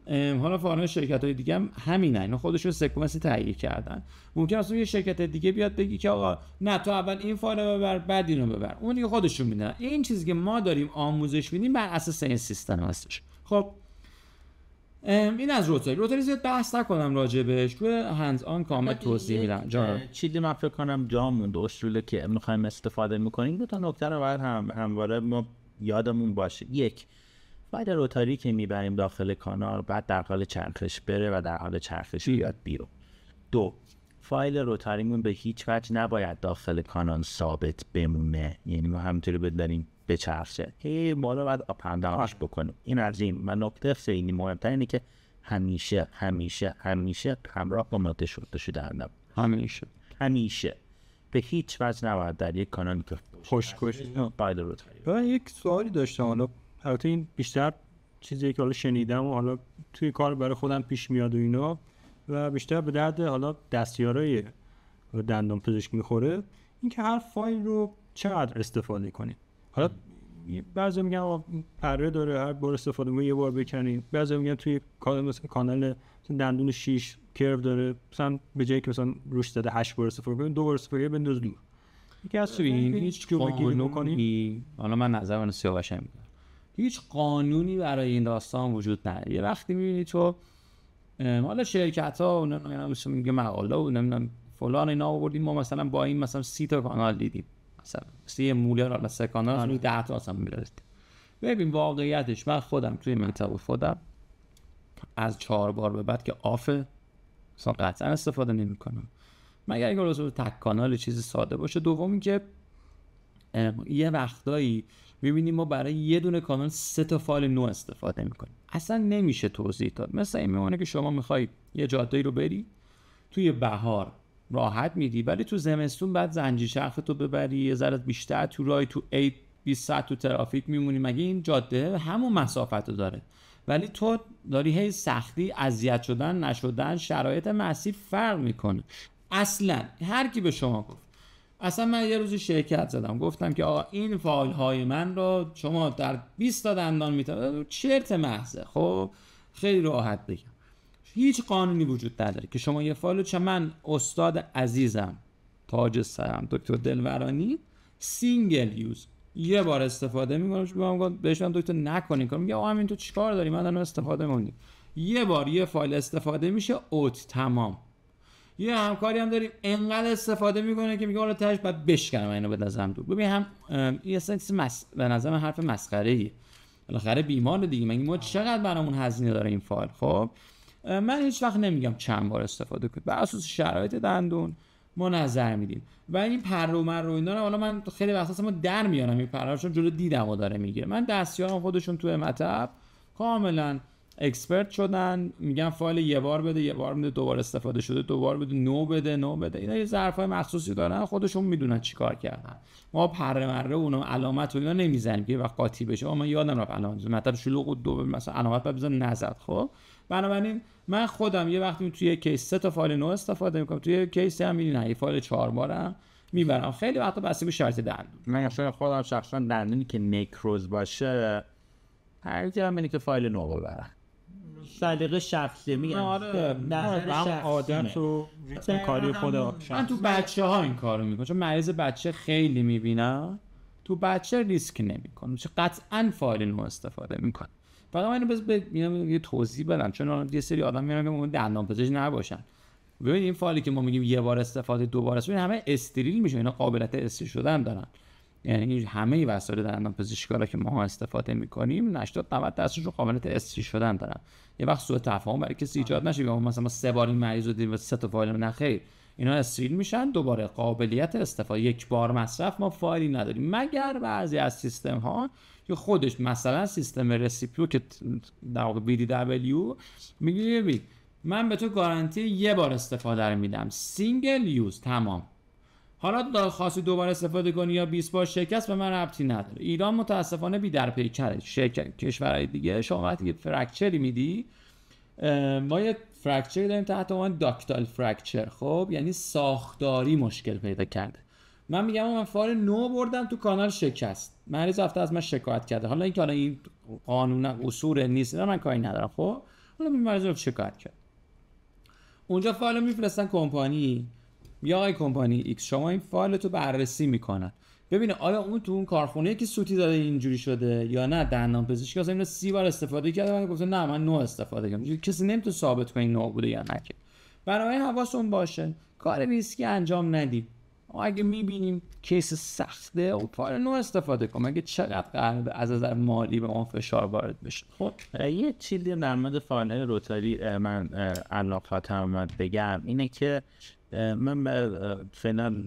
حالا فایل شرکت‌های دیگه هم همینه، اینا خودشون سکانسی تهیه کردن. ممکن اصلا یه شرکت دیگه بیاد بگی که آقا نه تو اول این فایل رو ببر بعد اینو ببر، اون دیگه خودشون میدونن. این چیزی که ما داریم آموزش میدیم بر اساس این سیستم هستش. خب این از روتری زیاد بحث نکنم راجبش، توی هندز آن کامل توضیح میدم. جان چیزی من فکر کنم جا موند، اصولی که میخوایم استفاده میکنیم دو تا نکته رو باید همواره ما یادمون باشه. یک، فایل روتاری که میبریم داخل کانال بعد در حال چرخش بره و در حال چرخش بیاد بیرون. دو، فایل روتاریمون به هیچ وجه نباید داخل کانال ثابت بمونه، یعنی ما همینطوری بذاریم بچرخه، هی بالا بعد اپندامش بکنیم. این از این. و نکته خیلی مهمتر اینه که همیشه همراه با ماده شده‌اندم. همیشه به هیچ وجه نباید در یک کانال که خوشکش فایل روتاری. من یک سوالی داشتم، حالا البته این بیشتر چیزی که حالا شنیدم و حالا توی کار برای خودم پیش میاد و اینا و بیشتر به درد حالا دستیارای دندان پزشکی میخوره، اینکه هر فایل رو چقدر استفاده کنید. حالا بعضی میگن پره داره هر بار استفاده کنید یه بار بکنید، بعضی میگن توی کانال دندون 6 کرو داره مثلا به جایی که مثلا روش زده 8 بار استفاده کنید 2 بار استفاده کنید بنداز دور. یکی از این هیچ قانونی، حالا من نظر من سیاوش میگم، هیچ قانونی برای این داستان وجود نداره. یه وقتی میبینی تو حالا شرکت‌ها و نمیدونم میگه مقاله و نمیدونم فلان اینا آوردیم ما مثلا با این مثلا 30 تا کانال دیدیم، مثلا 30 میلیارد حالا 3 کانال رو 10 تا اصلا میرسید. ببین واقعیتش من خودم توی منطقه خودم از 4 بار به بعد که آفه مثلا قطعا استفاده نمی‌کنم، مگر اینکه روز تک کانال چیزی ساده باشه. دومی که یه وقتایی می‌بینیم ما برای یه دونه کانال 3 تا فایل نو استفاده می‌کنیم، اصلا نمیشه توضیح داد. مثلا این میمونه که شما می‌خوای یه جاده‌ای رو بری توی بهار راحت میدی، ولی تو زمستون بعد زنجیر چرخ تو ببری یه ذره بیشتر تو راه تو 20 ساعت تو ترافیک میمونی، مگه این جاده همون مسافت رو داره؟ ولی تو داری هی سختی اذیت شدن نشدن شرایط مسیر فرق میکنه. اصلا هر کی به شما گفت، اصلا من یه روزی شرکت زدم گفتم که آقا این فایل های من رو شما در 20 تا دندان میتونید، چرت محضه. خب خیلی راحت بگم هیچ قانونی وجود نداره که شما یه فایل رو، چه من استاد عزیزم تاج سرم دکتر دلورانی سینگل یوز یه بار استفاده میکنم، بهشون دکتر نکنین کار، میگه همین تو چیکار داری، من دارم استفاده میکنم. یه بار یه فایل استفاده میشه اوت تمام. یه همکاری هم داریم انقدر استفاده میکنه که میگه حالا تاش بعد بشکنم اینو بندازم دور. ببین هم یه به نظر من حرف مسخره‌ایه. بالاخره بیمار دیگه، مگه ما چقدر برامون هزینه داره این فایل؟ خب من هیچ وقت نمیگم چند بار استفاده کنید، بر اساس شرایط دندون ما نظر میدیم. و این پرو اینا رو حالا من خیلی وقتا ما در میارم، این پراشون جلو دیدمو داره میگیره. من دستیارم خودشون تو مطب کاملا اکسپرت شدن، میگن فایل یه بار بده، یه بار میده، دوبار استفاده شده دوبار بده، نو بده. اینا یه ظرفای مخصوصی دارن، خودشون میدونن چیکار کردن. ما پره اونو علامت و اینا نمیزنیم که وقت قاطی بشه. من یادم رفت علامت مطلب شلوغ و دو مثلا علامت بزن نزد. خب بنابراین من خودم یه وقتی توی کیس 3 تا فایل نو استفاده میکنم، توی کیس هم نه یه فایل 4 بارم میبرم. خیلی وقتا بسته به شرط دندون. من اصلا خودم شخصا دندونی که نکروز باشه هر جا منی که فایل نو ببرم. سلیقه شخصی میگم. آره عادت و ریتم کاری خود من تو بچه‌ها این کارو میکنم، چون مریض بچه خیلی میبینم. تو بچه ریسک نمیکنم، چون قطعا فایل نو استفاده میکنم. فقط من اینو یه توضیح بدم، چون یه سری آدم میرن که اون دندانپزشک نباشن. ببین این فایلی که ما میگیم یه بار استفاده، دو بار استفاده، همه استریل میشه، اینا قابلیت استریل شدن دارن. یعنی همه وسایل دندانپزشکی که ما استفاده میکنیم 80-90% رو قابلیت استریل شدن دارن. یه وقت سوء تفاهم برای کسی ایجاد نشه، مثلا ما 3 بار این مریض رو دیدیم و 3 تا فایل نه خیر، اینا استریل میشن، دوباره قابلیت استفاده یک بار مصرف ما فایلی نداریم، مگر بعضی از سیستم ها که خودش مثلا سیستم رسیپرو که در واقع BDW میگه ببین من به تو گارانتی یه بار استفاده رو میدم، سینگل یوز تمام. حالا خاصی دوباره استفاده کنی یا 20 بار شکست به من ربطی نداره. ایران متاسفانه بی در پیکره. کشورهای دیگه شما وقتی فرکچری میدی، ما یه فرکچری داریم تحت عنوان داکتال فرکچر. خب یعنی ساختاری مشکل پیدا کرده. من میگم من فایل نو بردم تو کانال شکست، مریض رفته از من شکایت کرده. حالا اینکه این قانون اصول نیست من کاری ندارم. خب حالا مریض رو شکایت کرد، اونجا فایل میفرستن کمپانی، یا آقای کمپانی ایکس شما این فایل تو بررسی میکنن ببینه آیا اون تو اون کارخونه که سوتی داده اینجوری شده یا نه. دندانپزشکی اصلا اینو 30 بار استفاده کرده، من گفتم نه من نو استفاده کردم. کسی نمیتونه ثابت کنه نو بوده یا نه. برای حواستون باشه کار ریسکی انجام ندید. اگه میبینیم کیس سخته و فایل نو استفاده کنم، اگه چقدر قراره از نظر مالی به اون فشار وارد بشه. خب یه چیزی در مورد فایل روتاری من الان خاطرم بگم اینه که من فعلا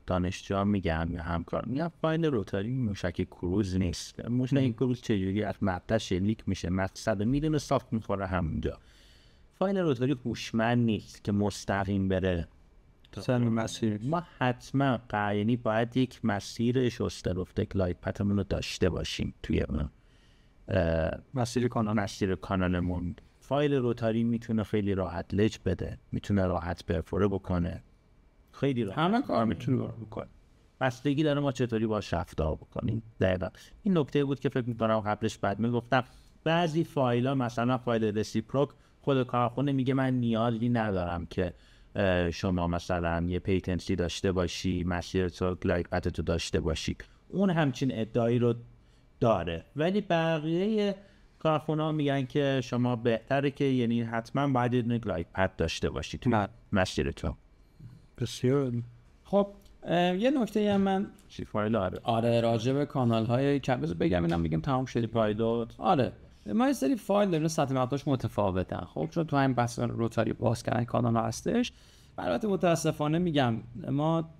دانشجو میگم یا همکار میگم فایل روتاری موشک کروز نیست. موشک کروز چجوری از مقطع شلیک میشه، مقصد میدونه ساخت میخوره همونجا. فایل روتاری هوشمند نیست که مستقیم بره سر مسیر. ما حتما یعنی باید یک مسیر شسته رفته گلاید پتمون رو داشته باشیم توی مسیر کانالمون. فایل روتاری میتونه خیلی راحت لج بده، میتونه راحت پرفوره بکنه، خیلی راحت همه کار میتونه بکنه. بستگی داره ما چطوری باش رفتار بکنیم. دقیقا این نکته بود که فکر میکنم قبلش بعد میگفتم بعضی فایل ها مثلا فایل رسیپروک خود کارخونه میگه من نیازی ندارم که شما مثلا یه پیتنسی داشته باشی، مسیر تو گلاید پت تو داشته باشی. اون همچین ادعایی رو داره، ولی بقیه کارخونه ها میگن که شما بهتره که یعنی حتما باید یه گلاید پت داشته باشی تو مسیر تو. بسیار خب یه نکته هم من فایل آره راجع به کانال های کبز بگم، اینم بگم تمام شد پایلوت. آره ما یه سری فایل داریم سطح مقطعش متفاوتن. خب چون تو همین بحث روتاری باز کردن کانال ها هستش، البته متاسفانه میگم ما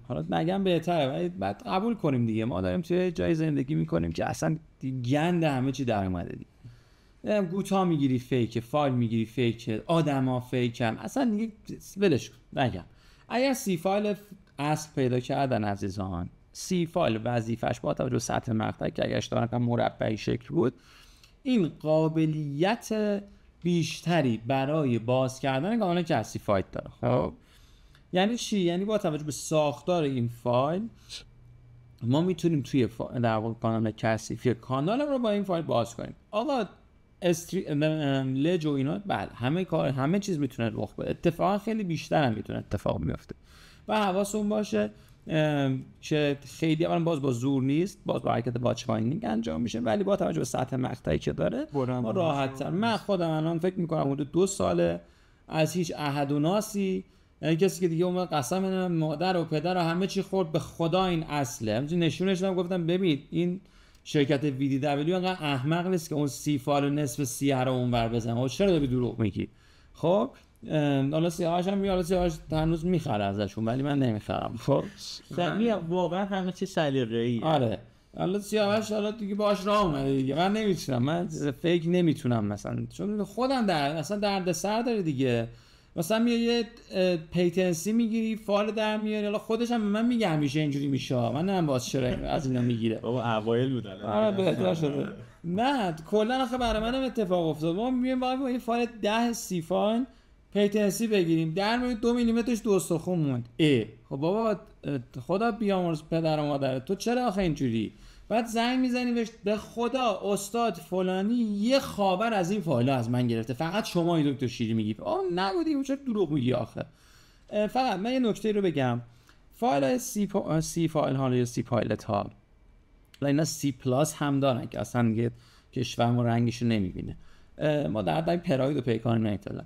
حالا نگم بهتره ولی بعد قبول کنیم دیگه، ما داریم توی جای زندگی میکنیم که اصلا گند همه چی در اومده دیگه. گوتا میگیری فیک، فایل میگیری فیک، آدما فیکن، اصلا دیگه ولش کن. نگم اگر سی فایل اصل پیدا کردن عزیزان، سی فایل وظیفش با توجه به سطح مقطعی که اگه اشتباه نکنم مربعی شکل بود، این قابلیت بیشتری برای باز کردن کانال کلسیفاید داره. خب یعنی چی؟ یعنی با توجه به ساختار این فایل ما میتونیم توی در واقع کانال کلسیفی کانال رو با این فایل باز کنیم. آقا لج و اینا بله همه کار همه چیز میتونه رخ بده، اتفاقا خیلی بیشتر هم میتونه اتفاق بیفته و حواستون باشه که خیلی اولا باز با زور نیست، باز با حرکت واچ فایندینگ انجام میشه، ولی با توجه به سطح مقطعی که داره ما راحت تر. من خودم الان فکر میکنم حدود 2 ساله از هیچ احد و ناسی، یعنی کسی که دیگه اومد قسم بدم مادر و پدر و همه چی خورد به خدا این اصله، همینجوری نشونش دادم گفتم ببین این شرکت VDW انقدر احمق نیست که اون سی فایل و نصف سیه رو اونور بزنه. چرا داری دروغ میگی؟ خب حالا سیاهاش هم میاد، سیاهاش هنوز میخره ازشون ولی من نمیخرم. خب واقعا همه چی سلیقه‌ای. آره حالا سیاهاش حالا دیگه باهاش راه اومده دیگه، من نمیتونم، من فیک نمیتونم مثلا، چون خودم اصلا درد سر داره دیگه. مثلا یه پیتنسی میگیری فایل در میاری، حالا خودش هم به من میگه همیشه اینجوری میشه، من نمیدونم باز چرا از اینا میگیره. بابا اوایل بود الان. آره بهتر شده. نه کلا آخه برای منم اتفاق افتاد، ما میگیم واقعا با این فایل 10 سی فایل پیتنسی بگیریم در میاد 2 میلیمترش دو استخون موند. خب بابا خدا بیامرز پدر و مادر تو چرا آخه اینجوری؟ بعد زنگ میزنی بهش به خدا استاد فلانی یه خبر از این فایل از من گرفته، فقط شما این دکتر شیری میگی. نگودی چرا دروغ میگی آخه؟ فقط من یه نکته رو بگم، فایل سی فایل ها یا سی پایلت ها اینا سی پلاس هم دارن که اصلا دیگه کشور ما رنگشو نمیبینه، ما در پراید و پیکان نمیتونن.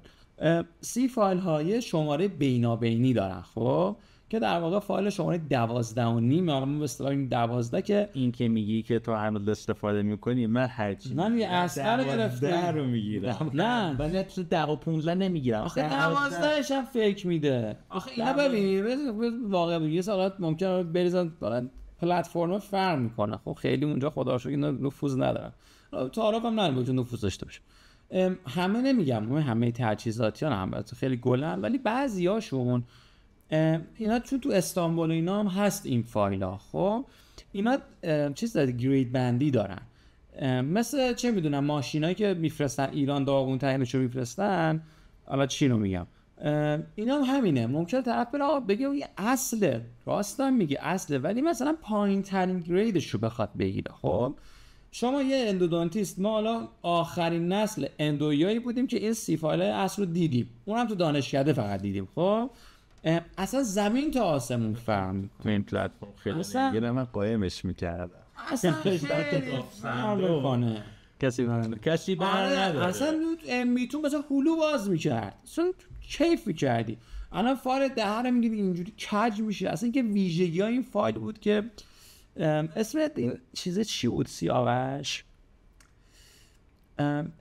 سی فایل های شماره بینابینی دارن خب که در واقع فایل شماره 12.5 ما به اصطلاح 12 که این که میگی که تو هنوز استفاده میکنی، من هرچی من یه اصلا گرفتم رو میگیرم. نه من تو 10 و 15 نمیگیرم. آخه 12 هم فیک میده. آخه اینا ببین واقعا یه سالات ممکنه بریزن دارن پلتفرم فرق میکنه، خب خیلی اونجا خدا رو شکر اینا نفوذ ندارن، تعارف هم نداره که نفوذ داشته باشه. همه نمیگم همه تجهیزاتیان هم خیلی گلن، ولی بعضیاشون اینا چون تو استانبول اینا هم هست این فایل ها، خب اینا چیز داره گرید بندی دارن، مثل چه میدونم ماشینایی که میفرستن ایران داغون ترینشو میفرستن، حالا چی رو میگم اینا هم همینه. ممکنه طرف بره بگه این اصله، راستم میگه اصله، ولی مثلا پایین ترین گریدش رو بخواد بگیره. خب شما یه اندودونتیست، ما حالا آخرین نسل اندویایی بودیم که این سی فایل اصل رو دیدیم، اونم تو دانشکده فقط دیدیم. خب اصلا زمین تا آسمون فرق میکنه این پلتفرم، خیلی نگیره من قایمش میکردم اصلا خیلی کسی بر نداره. اصلا میتون مثلا هلو باز میکرد، اصلا کیف میکردی. الان فایل ده رو میگیری اینجوری کج میشه. اصلا که ویژگی ها این فایل بود که اسم این چیز چی بود سیاوش،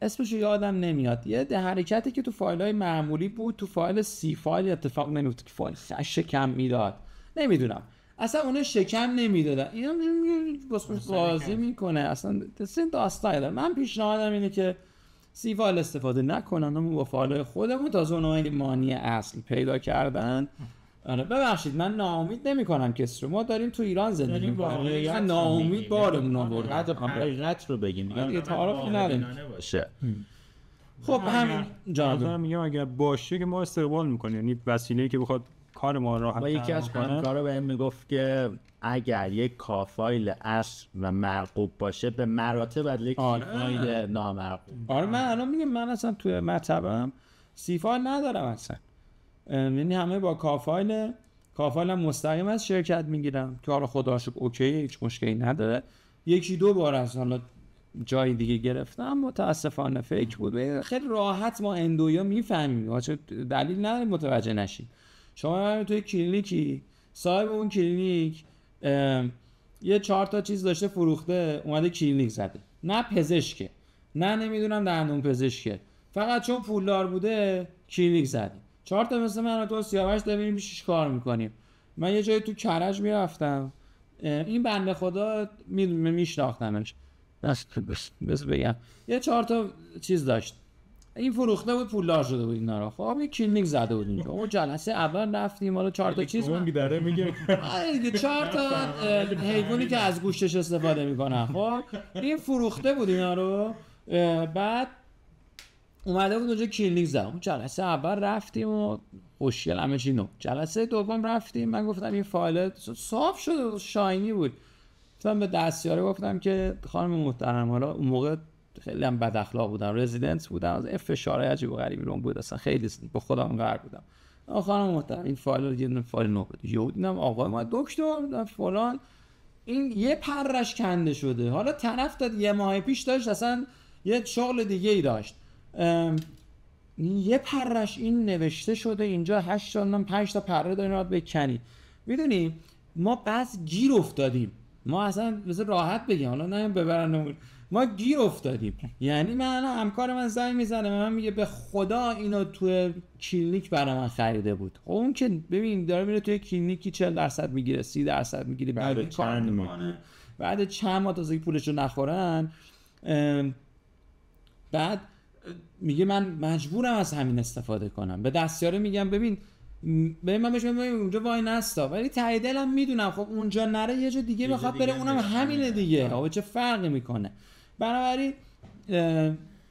اسمش رو یادم نمیاد، یه حرکتی که تو فایل های معمولی بود تو فایل سی فایل اتفاق نمیفته که فایل شکم میداد، نمیدونم اصلا اونه شکم نمیدادن، اینا بسش بازی میکنه. اصلا داستان داره. من پیشنهادم اینه که سی فایل استفاده نکنن، همون با فایل خودمون تازه اونها مانی اصل پیدا کردن. آره ببخشید من ناامید نمیکنم کسی رو، ما داریم تو ایران زندگی میکنیم، ناامید بارمون آورد. حقیقت رو بگیم دیگه تعارفی نداریم باشه. خب همین جانم میگم اگر باشه که ما استقبال میکنیم، یعنی وسیله‌ای که بخواد کار ما راحت کنه. یکی از همکارا بهم میگفت که اگر یک کافایل اصل و مرغوب باشه به مراتب از یک فایل نامرغوب. آره من الان میگم من اصلا توی مطبم سی فایل ندارم اصلا، یعنی همه با کافایل هم مستقیم از شرکت میگیرم که حالا خدا رو شکر اوکی، هیچ مشکلی نداره. یکی دو بار از حالا جای دیگه گرفتم متاسفانه فیک بود. خیلی راحت ما اندویا میفهمیم، چه دلیل نداره متوجه نشی. شما توی کلینیکی صاحب اون کلینیک یه 4 تا چیز داشته فروخته، اومده کلینیک زده، نه پزشکه نه نمیدونم دندون پزشکه، فقط چون پولدار بوده کلینیک زده. 4 تا مثل من تو سیاوش ببینیم پیش کار میکنیم. من یه جایی تو کرج میرفتم، این بنده خدا میشناختمش، بس بگم یه 4 تا چیز داشت، این فروخته بود پولدار شده بود اینا رو. خب یه کلینیک زده بود اینجا. اون جلسه اول رفتیم حالا 4 تا چیز داره میگه 4 تا حیوانی که از گوشتش استفاده میکنن. خب این فروخته بود اینا رو، بعد اومده بود اونجا کلینیک زد. اون جلسه اول رفتیم و خوشگل همه چی نو. جلسه دوم رفتیم، من گفتم این فایل صاف شده و شاینی بود. گفتم به دستیاره گفتم که خانم محترم حالا اون موقع خیلی هم بد اخلاق بودم، رزیدنت بودم، از فشار عجیب و غریبی روم بود، اصلا خیلی با خودم قهر بودم. خانم محترم این فایل رو یه فایل نو بده. یهو دیدم آقا ما دکتر فلان این یه پرش کنده شده. حالا طرف داد یه ماه پیش داشت اصلا یه شغل دیگه ای داشت، یه پرش این نوشته شده اینجا 8 تا 5 تا پره دارین راحت بکنی. میدونی ما بس گیر افتادیم، ما اصلا مثلا راحت بگیم حالا نه ببرن، ما گیر افتادیم. یعنی من همکار من زنگ میزنه من میگه به خدا اینو تو کلینیک برای من خریده بود. اون که ببین داره میره توی کلینیکی 40% میگیره 30% میگیره بعد چند ماه، بعد چند ماه تازه پولشو نخورن، بعد میگه من مجبورم از همین استفاده کنم. به دستیاره میگم ببین من بهش میگم اونجا وای نستا، ولی ته دلم میدونم خب اونجا نره یه جا دیگه بخواد بره، اونم همینه دیگه، آقا چه فرقی میکنه. بنابراین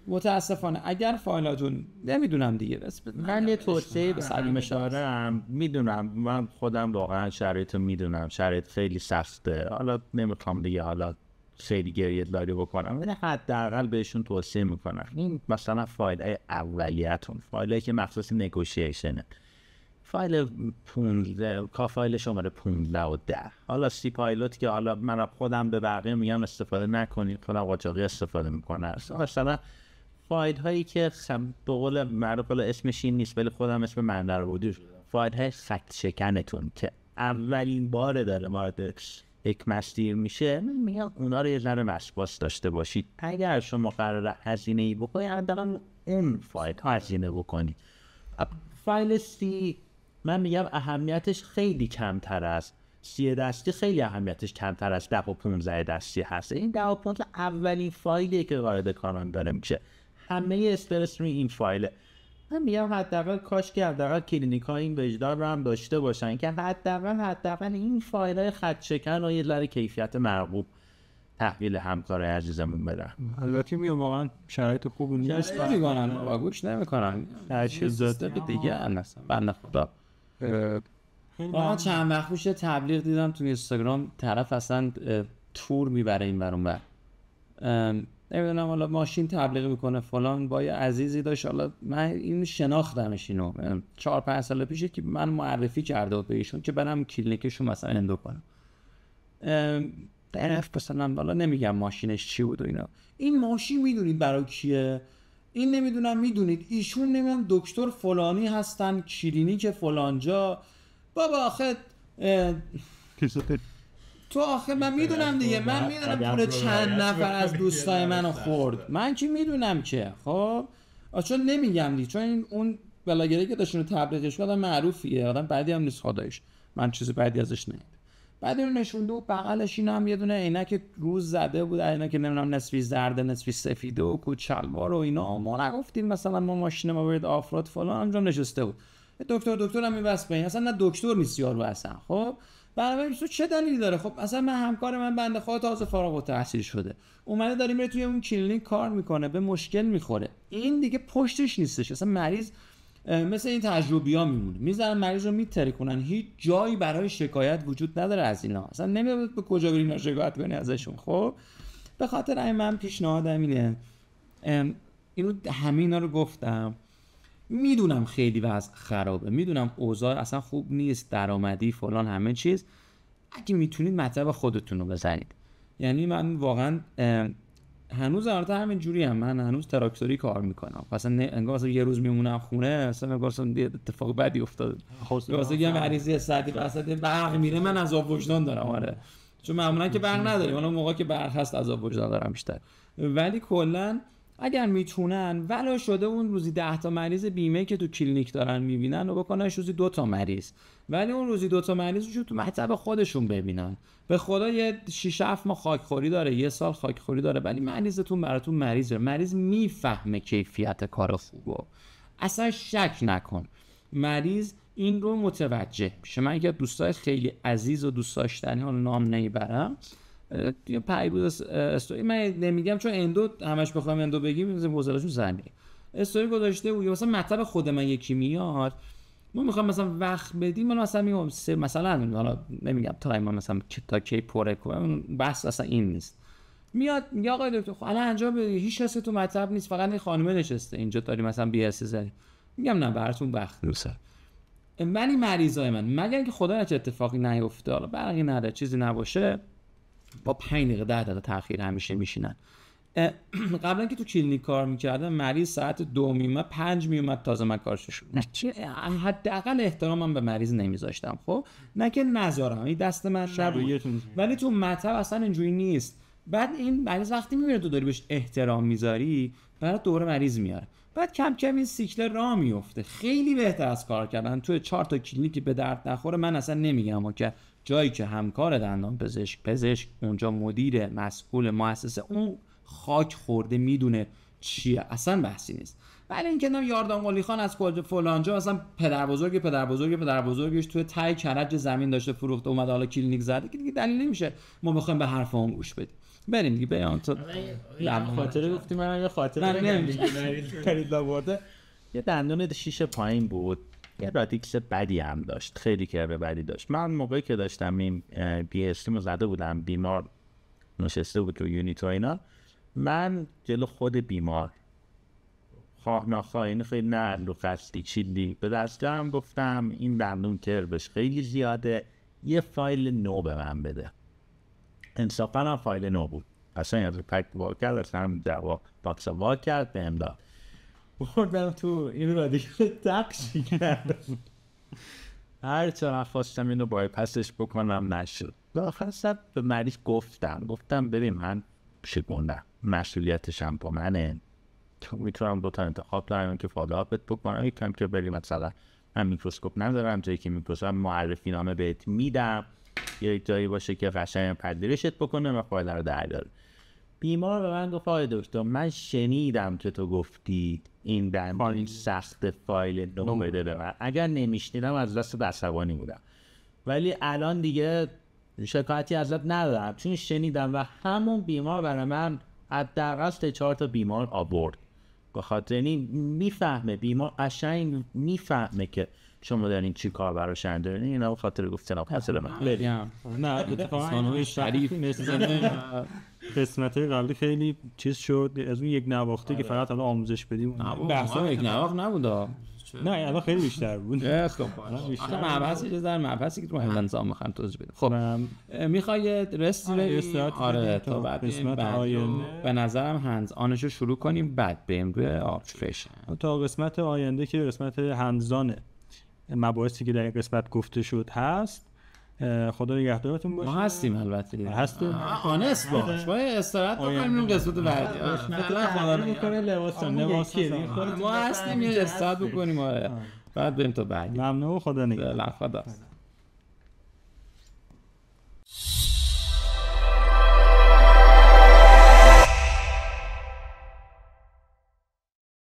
متاسفانه اگر فایلاتون نمیدونم دیگه من یه توصیه به سلیم دارم. میدونم من خودم واقعا شرایطو میدونم، شرایط خیلی سخته، حالا نمیخوام دیگه حالا خیلی گریه داری بکنم، ولی حداقل بهشون توصیه میکنم این مثلا فایل اولیتون، فایلی که مخصوص نگوشیشنه، فایل 15 کا فایل شماره 15 و 10، حالا سی پایلوت که حالا من خودم به بقیه میگم استفاده نکنید، خودم قاچاقی استفاده میکنم. مثلا فایل هایی که به قول معروف اسمش این نیست ولی خودم اسم من در بودی، فایل های خط شکنتون که اولین بار داره وارد یک مسیر میشه، من میگم اونا رو یه ذره وسواس داشته باشید. اگر شما قراره هزینه ای بکنید حداقل اون فایل ها هزینه بکنید. فایل سی من میگم اهمیتش خیلی کمتر است، 30 دستی خیلی اهمیتش کمتر از 10 و 15 دستی هست. این 10 و 15 اولین فایلی که وارد کارم داره میشه، همه استرس روی این فایله. من میگم حداقل کاش که حداقل کلینیک‌ها این وجدان رو هم داشته باشن که حداقل این فایل‌های خط شکن و یه ذره کیفیت مرغوب تحویل همکارای عزیزمون بدن. البته میگم واقعا شرایط خوبی نیست، نمی‌کنن و گوش نمی‌کنن، هر چیز دیگه اصلا بنده خدا. ما چند وقت پیش تبلیغ دیدم تو اینستاگرام، طرف اصلا تور میبره این ور اون ور، نمیدونم حالا ماشین تبلیغ میکنه فلان، با یه عزیزی داشت، حالا من این شناختمش اینو 4-5 سال پیشه که من معرفی کرده بود به ایشون که برم کلینیکشون مثلا اندو کنم. طرف مثلا حالا نمیگم ماشینش چی بود و اینا، این ماشین میدونید برای کیه؟ این نمیدونم میدونید ایشون نمیدونم دکتر فلانی هستن کلینیک فلانجا. بابا آخه تو آخه من میدونم دیگه، من میدونم پول چند نفر از دوستای منو خورد، من چی میدونم که خب چون نمیگم دیگه، چون اون بلاگری که داشتون تبلیغش آدم معروفیه، آدم بعدی هم نیست خدایش، من چیزی بعدی ازش نید. بعد اینو نشونده و بغلش این هم یه دونه عینک روز زده بود، عینک نمیدونم نصفی زرد نصفی سفید و کوچ شلوار و اینا. ما نگفتیم مثلا ما ماشین ما برید آفرود فلان، اونجا نشسته بود دکتر هم میبست به این، اصلا نه دکتر نیست یارو اصلا. خب بنابراین تو چه دلیلی داره؟ خب اصلا من همکار من بنده خدا تازه فارغ التحصیل شده اومده داره میره توی اون کلینیک کار میکنه، به مشکل میخوره، این دیگه پشتش نیستش، اصلا مریض مثل این تجربی‌ها میمونه، میذارن مریض رو میترکونن، هیچ جایی برای شکایت وجود نداره از اینا، اصلا نمیدونید به کجا برین شکایت کنی ازشون. خب به خاطر این من پیشنهادم اینه، اینو همینا رو گفتم، میدونم خیلی وضع خرابه، میدونم اوضاع اصلا خوب نیست، درآمدی فلان همه چیز، اگه میتونید مطلب خودتون رو بزنید. یعنی من واقعا هنوز البته همین جوری هم، من هنوز تراکتوری کار میکنم، اصلا انگار یه روز میمونم خونه اصلا انگار اتفاق بدی افتاد، واسه یه مریضی ساعتی وسط برق میره من عذاب وجدان دارم. آره چون معمولا که برق نداریم، اون موقع که برق هست عذاب وجدان دارم بیشتر. ولی کلا اگر میتونن ولو شده اون روزی 10 تا مریض بیمه که تو کلینیک دارن میبینن و بکننش روزی 2 تا مریض، ولی اون روزی 2 تا مریض رو تو مطب خودشون ببینن. به خدا یه 6-7 ماه خاکخوری داره، یه سال خاکخوری داره، ولی مریضتون براتون مریضه، مریض میفهمه کیفیت کار خوبو، اصلا شک نکن مریض این رو متوجه میشه. من یکی از دوستای خیلی عزیز و دوست داشتنی ها نام نمیبرم، یه پیروز استوری، من نمیگم چون اندو همش بخوام اندو بگیم مثلا حوصله‌شون زنی، استوری گذاشته بود مثلا مطلب خود من یکی میاد، ما میخوام مثلا وقت بدیم، من مثلا میگم مثلا حالا نمیگم تایم مثلا تا کی پره کنم، بحث اصلا این نیست، میاد میگه آقای دکتر الان انجام بده، هیچ کسی تو مطب نیست، فقط این خانومه نشسته اینجا داری مثلا بی اس زدی. میگم نه براتون وقت روسه. ولی مریضای من مگر اینکه خدا نکنه اتفاقی نیفته، حالا برقی نداره چیزی نباشه، با 5 دقیقه 10 دقیقه تاخیر همیشه میشینن. قبلا که تو کلینیک کار میکردم مریض ساعت 2 میومد 5 میومد تازه من کارشو شروع. حداقل احترامم به مریض نمیذاشتم. خب نه که نذارم، این دست من نبود، ولی تو مطب اصلا اینجوری نیست. بعد این مریض وقتی میبینه تو داری بهش احترام میذاری برات دوره مریض میاره، بعد کم کم این سیکل راه میفته. خیلی بهتر از کار کردن تو 4 تا کلینیک به درد نخوره. من اصلا نمیگم که جایی که همکار دندان پزشک اونجا مدیر مسئول مؤسسه اون خاک خورده میدونه چیه، اصلا بحثی نیست. ولی اینکه یاردان قلی خان از کجا فلانجا مثلا پدر بزرگش توی تای کرج زمین داشته فروخته اومده حالا کلینیک زده که دیگه دلیل نمیشه ما بخوایم به حرف اون گوش بدیم. بریم دیگه بیان تو خاطره گفتی من یه خاطره نمیگم. یه دندون شیش پایین بود، یه رادیکس بدی هم داشت، خیلی کرده بدی داشت. من موقعی که داشتم این بی اس رو زده بودم، بیمار نشسته بود رو یونیت و اینا، من جلو خود بیمار خواه نخواه این خیلی نه رو قصدی چیدی به دستم گفتم این دندون کربش خیلی زیاده، یه فایل نو به من بده. انصافا هم فایل نو بود، اصلا از پک وال کرد، اصلا هم جواب باکس وال کرد به امداد بردم تو این رادیکال تقشی کردم. هر چرا خواستم اینو بایپسش بکنم نشد. آخر به مریض گفتم ببین من شکوندم، مسئولیتشم با منه، میتونم 2 تا انتخاب دارم که فالوآپت بکنم، یکم که بریم مثلا من میکروسکوپ ندارم، جایی که میکروسکوپ معرفی نامه بهت میدم، یه جایی باشه که قشنگ پذیرشت بکنه و فایل رو در بیاره. بیمار به من گفت آقای دکتر من شنیدم که تو گفتی این دندون سخت فایل نو بده به من، اگر نمیشنیدم از دست عصبانی بودم، ولی الان دیگه شکایتی ازت ندارم چون شنیدم. و همون بیمار برای من حداقل 3-4 تا بیمار آورد، به خاطر این میفهمه بیمار قشنگ میفهمه که شما دارین چی کار براش انجام میدین. اینا به خاطر گفتن حاصل من نه اتفاقا شریف مثل قسمت قبلی خیلی چیز شد از اون یک نواخته که فقط الان آموزش بدیم. بحثا یک نواخت نبود، نه الان خیلی بیشتر بود. خب مبحثی که در مبحثی که تو همین نظام میخوام توضیح بدم. خب میخوای رست آره تا بعد قسمت آینده به نظرم هندز آنشو شروع کنیم بعد بریم روی آبجکشن. تا قسمت آینده که قسمت هندزانه مباحثی که در این قسمت گفته شد هست. خدا نگهدارتون باشه. ما هستیم البته. هستیم. آنست باش. ما استراحت بکنیم این قسمت بعدی. مثلا خدا میکنه لباس ما هستیم یه استراحت بکنیم بعد بریم تا بعدی. ممنون. خدا نگهدار. خدا